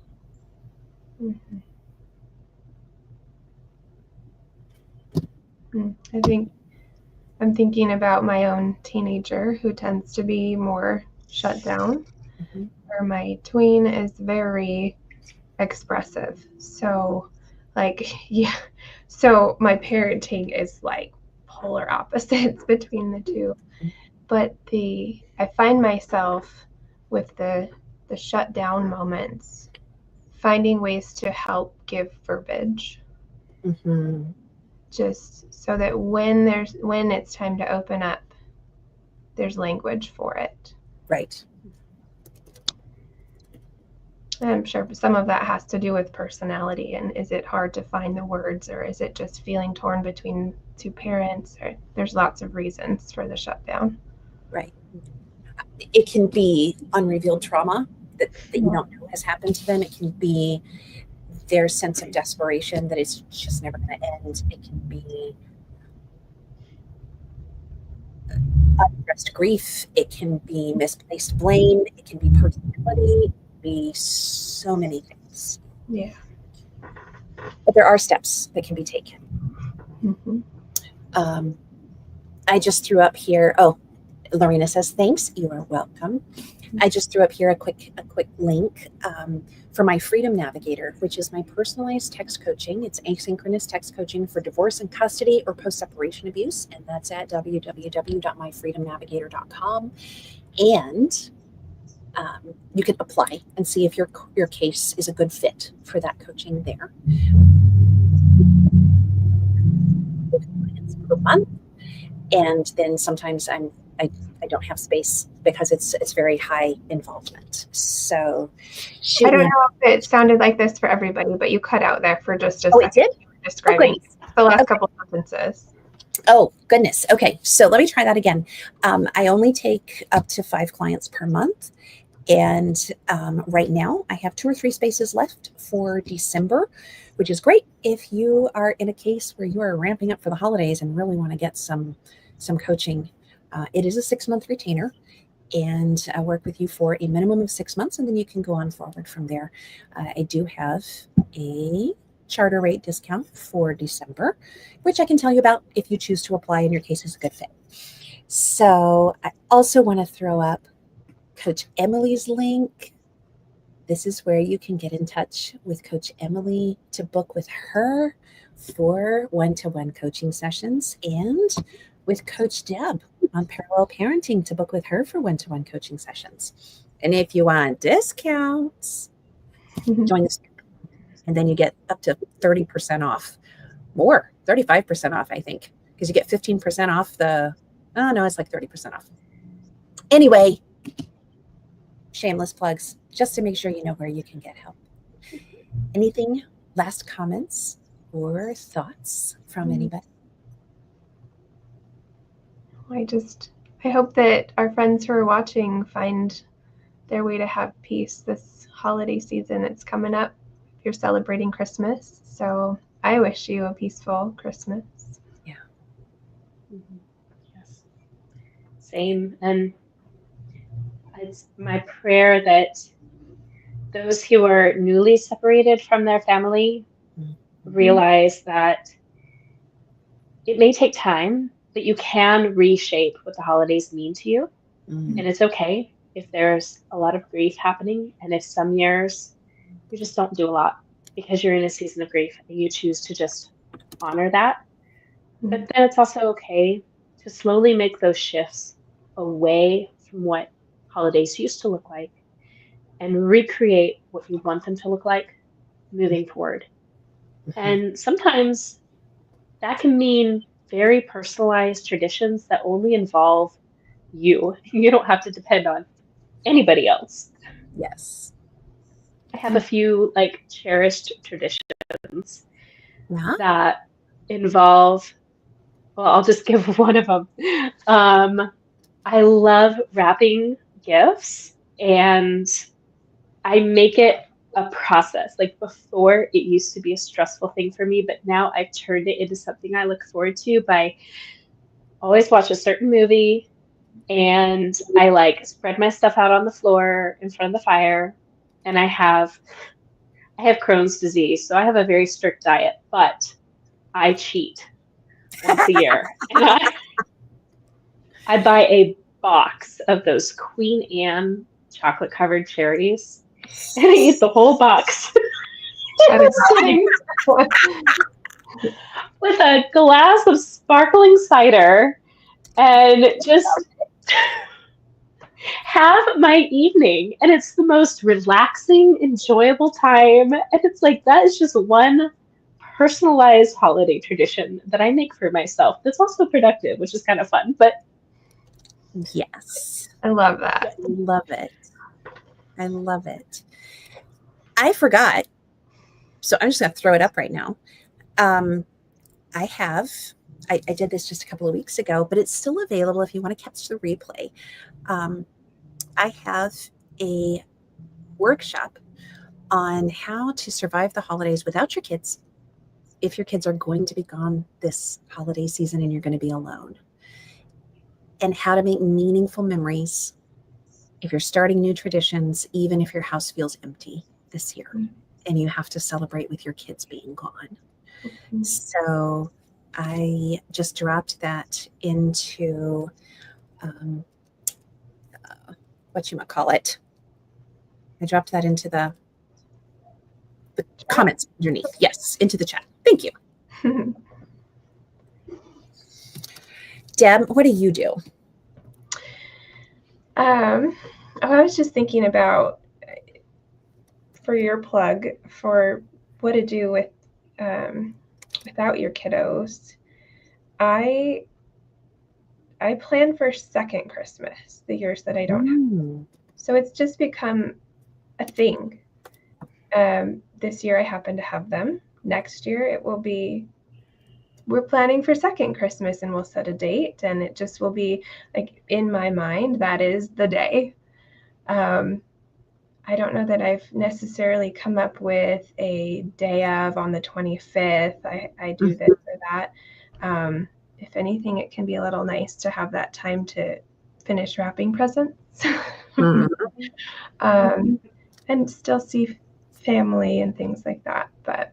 I think I'm thinking about my own teenager who tends to be more shut down, where my tween is very expressive. So so my parenting is like polar opposites between the two. But I find myself with the shut down moments, finding ways to help give verbiage. just so that when it's time to open up, there's language for it. Right. I'm sure some of that has to do with personality, and is it hard to find the words, or is it just feeling torn between two parents, or there's lots of reasons for the shutdown. Right. It can be unrevealed trauma that you don't know has happened to them. It can be their sense of desperation that it's just never going to end. It can be unexpressed grief. It can be misplaced blame. It can be personality. It can be so many things. Yeah. But there are steps that can be taken. Mm-hmm. I just threw up here. Oh, Lorena says, thanks. You are welcome. I just threw up here a quick link for my Freedom Navigator, which is my personalized text coaching. It's asynchronous text coaching for divorce and custody or post-separation abuse. And that's at www.myfreedomnavigator.com. And you can apply and see if your case is a good fit for that coaching there. Per month. And then sometimes I don't have space because it's very high involvement. So I don't know if it sounded like this for everybody, but you cut out there for just a second. It did? Describing the last couple of sentences. Oh, goodness. Okay. So let me try that again. I only take up to 5 clients per month. And right now I have 2 or 3 spaces left for December, which is great if you are in a case where you are ramping up for the holidays and really want to get some coaching. It is a 6-month retainer, and I work with you for a minimum of 6 months, and then you can go on forward from there. I do have a charter rate discount for December, which I can tell you about if you choose to apply and your case is a good fit. So I also want to throw up Coach Emily's link. This is where you can get in touch with Coach Emily to book with her for one-to-one coaching sessions, and with Coach Deb on parallel parenting to book with her for one-to-one coaching sessions. And if you want discounts, join this group. And then you get up to 30% off, more, 35% off, I think, because you get 15% off it's like 30% off. Anyway, shameless plugs, just to make sure you know where you can get help. Anything, last comments or thoughts from anybody? I hope that our friends who are watching find their way to have peace this holiday season that's coming up. You're celebrating Christmas, so I wish you a peaceful Christmas. Yeah. Mm-hmm. Yes. Same. And it's my prayer that those who are newly separated from their family realize that it may take time, but you can reshape what the holidays mean to you. And it's okay if there's a lot of grief happening, and if some years you just don't do a lot because you're in a season of grief and you choose to just honor that. But then it's also okay to slowly make those shifts away from what holidays used to look like and recreate what you want them to look like moving forward. And sometimes that can mean very personalized traditions that only involve you. You don't have to depend on anybody else. Yes. I have a few cherished traditions that involve, well, I'll just give one of them. I love wrapping gifts, and I make it a process. Before, it used to be a stressful thing for me, but now I've turned it into something I look forward to by always watch a certain movie, and I spread my stuff out on the floor in front of the fire. And I have Crohn's disease, so I have a very strict diet, but I cheat once a year. And I buy a box of those Queen Anne chocolate covered cherries, and I eat the whole box. With a glass of sparkling cider, and just have my evening. And it's the most relaxing, enjoyable time. And it's that is just one personalized holiday tradition that I make for myself that's also productive, which is kind of fun. But yes, I love that. I love it. I love it. I forgot, so I'm just going to throw it up right now. I did this just a couple of weeks ago, but it's still available if you want to catch the replay. I have a workshop on how to survive the holidays without your kids if your kids are going to be gone this holiday season and you're going to be alone, and how to make meaningful memories if you're starting new traditions, even if your house feels empty this year and you have to celebrate with your kids being gone. So I just dropped that into whatchamacallit. I dropped that into the comments underneath. Yes, into the chat. Thank you. Deb, what do you do? I was just thinking about, for your plug for what to do with without your kiddos. I plan for second Christmas the years that I don't have. So it's just become a thing. This year I happen to have them. Next year it will be, we're planning for second Christmas, and we'll set a date, and it just will be like, in my mind, that is the day. I don't know that I've necessarily come up with a day of on the 25th. I do this or that. If anything, it can be a little nice to have that time to finish wrapping presents. And still see family and things like that. But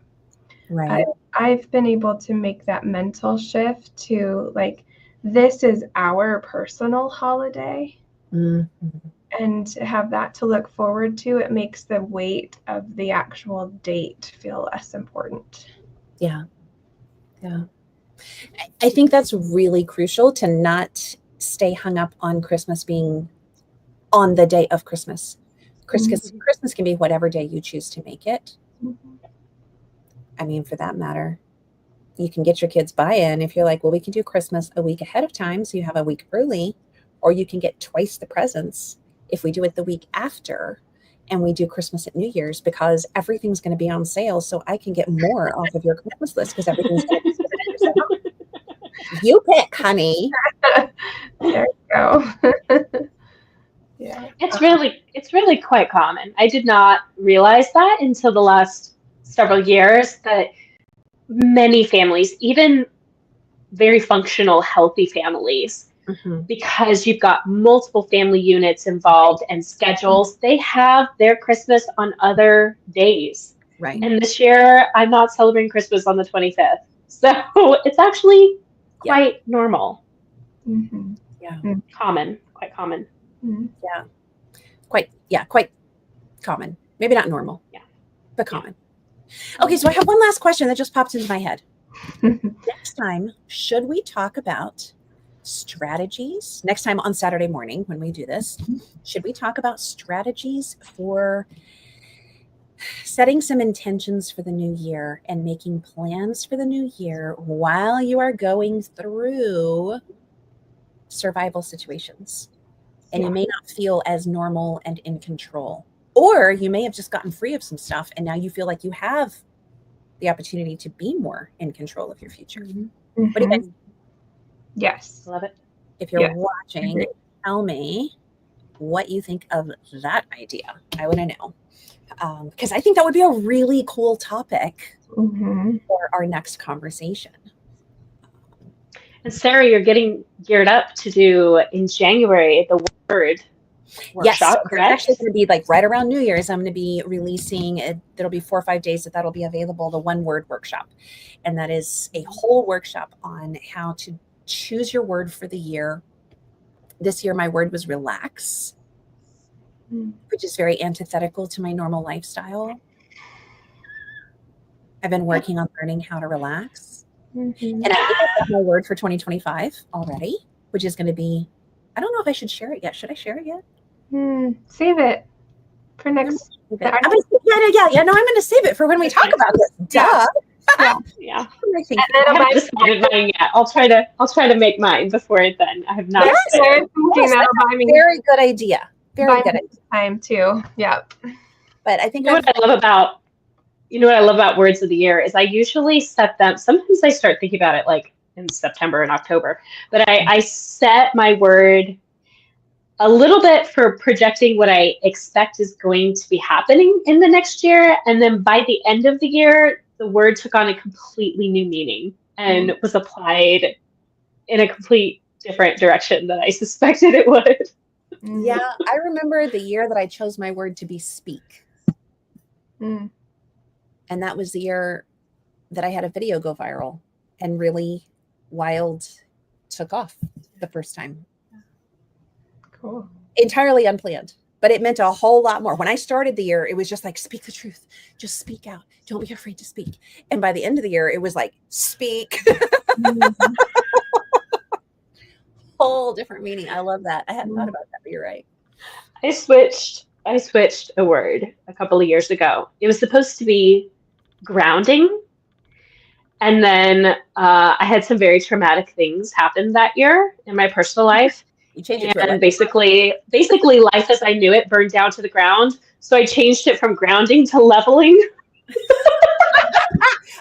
Right. I've been able to make that mental shift to, like, this is our personal holiday. And to have that to look forward to, it makes the weight of the actual date feel less important. Yeah. I think that's really crucial, to not stay hung up on Christmas being on the day of Christmas. Christmas can be whatever day you choose to make it. I mean, for that matter, you can get your kids buy-in if you're like, well, we can do Christmas a week ahead of time, so you have a week early, or you can get twice the presents if we do it the week after and we do Christmas at New Year's, because everything's going to be on sale, so I can get more off of your Christmas list because everything's going to be sale. You pick, honey. There you go. Yeah. It's really quite common. I did not realize that until the last several years, that many families, even very functional, healthy families, because you've got multiple family units involved and schedules, they have their Christmas on other days. Right. And this year, I'm not celebrating Christmas on the 25th. So it's actually quite normal. Yeah. Common, quite common. Quite common. Maybe not normal. Yeah. But common. Okay, so I have one last question that just popped into my head. Next time, should we talk about strategies? Next time on Saturday morning when we do this, should we talk about strategies for setting some intentions for the new year and making plans for the new year while you are going through survival situations? And you may not feel as normal and in control. Or you may have just gotten free of some stuff and now you feel like you have the opportunity to be more in control of your future. What do you guys think? Yes. Love it. If you're watching, tell me what you think of that idea. I want to know. Because I think that would be a really cool topic for our next conversation. And Sarah, you're getting geared up to do in January the word workshop, correct? It's actually going to be like right around New Year's. I'm going to be releasing it. There'll be 4 or 5 days that'll be available, the one word workshop. And that is a whole workshop on how to choose your word for the year. This year, my word was relax, which is very antithetical to my normal lifestyle. I've been working on learning how to relax. And I think I got my word for 2025 already, which is going to be, I don't know if I should share it yet. Should I share it yet? Save it for next. I'm going to save it for when we talk about this. Duh. Yeah. I think And then I a haven't decided mine yet. I'll try to make mine before then. I have not. Yes, decided. thinking that'll buy me very good idea. Very buy good me idea. time too. Yeah. But I think You know what I love about words of the year is I usually set them. Sometimes I start thinking about it like in September and October, but I set my word a little bit for projecting what I expect is going to be happening in the next year. And then by the end of the year, the word took on a completely new meaning and was applied in a complete different direction than I suspected it would. Yeah, I remember the year that I chose my word to be speak. Mm. And that was the year that I had a video go viral and really wild took off the first time. Cool. Entirely unplanned, but it meant a whole lot more. When I started the year, it was just like, speak the truth, just speak out. Don't be afraid to speak. And by the end of the year, it was like, speak. Whole different meaning. I love that. I hadn't thought about that, but you're right. I switched a word a couple of years ago. It was supposed to be grounding. And then I had some very traumatic things happen that year in my personal life. You changed it to And basically life as I knew it burned down to the ground. So I changed it from grounding to leveling.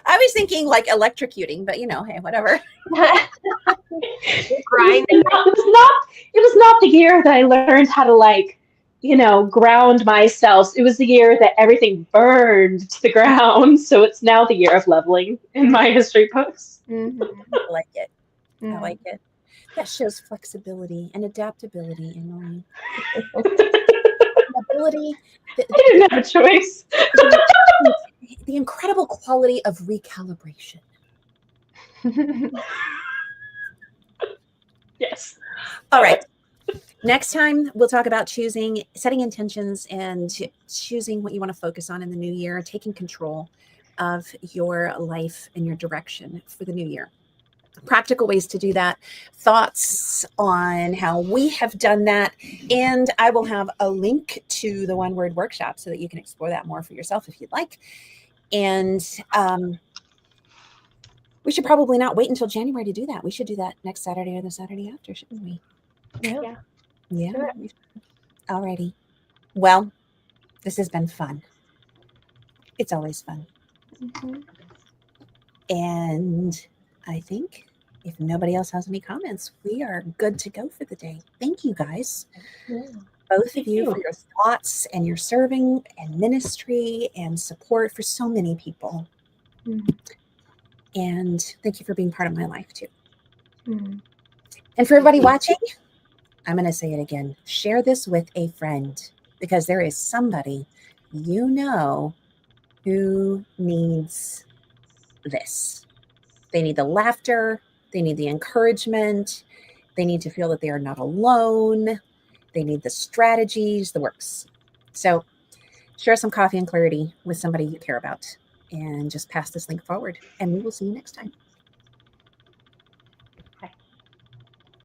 I was thinking like electrocuting, but hey, whatever. Grinding. It was not the year that I learned how to ground myself. It was the year that everything burned to the ground. So it's now the year of leveling in my history books. Mm-hmm. I like it. Mm. I like it. That shows flexibility and adaptability, Emily. Ability. I didn't have a choice. The incredible quality of recalibration. Yes. All right. Next time, we'll talk about setting intentions and choosing what you want to focus on in the new year, taking control of your life and your direction for the new year. Practical ways to do that, thoughts on how we have done that, and I will have a link to the one word workshop so that you can explore that more for yourself if you'd like. And we should probably not wait until January to do that. We should do that next Saturday or the Saturday after, shouldn't we? Yeah. Sure. All righty. Well, this has been fun. It's always fun. Mm-hmm. And I think if nobody else has any comments, we are good to go for the day. Thank you, guys. Yeah. Both of you for your thoughts and your serving and ministry and support for so many people. Mm-hmm. And thank you for being part of my life too. Mm-hmm. And for everybody watching, I'm going to say it again. Share this with a friend because there is somebody who needs this. They need the laughter. They need the encouragement. They need to feel that they are not alone. They need the strategies, the works. So share some coffee and clarity with somebody you care about and just pass this link forward. And we will see you next time.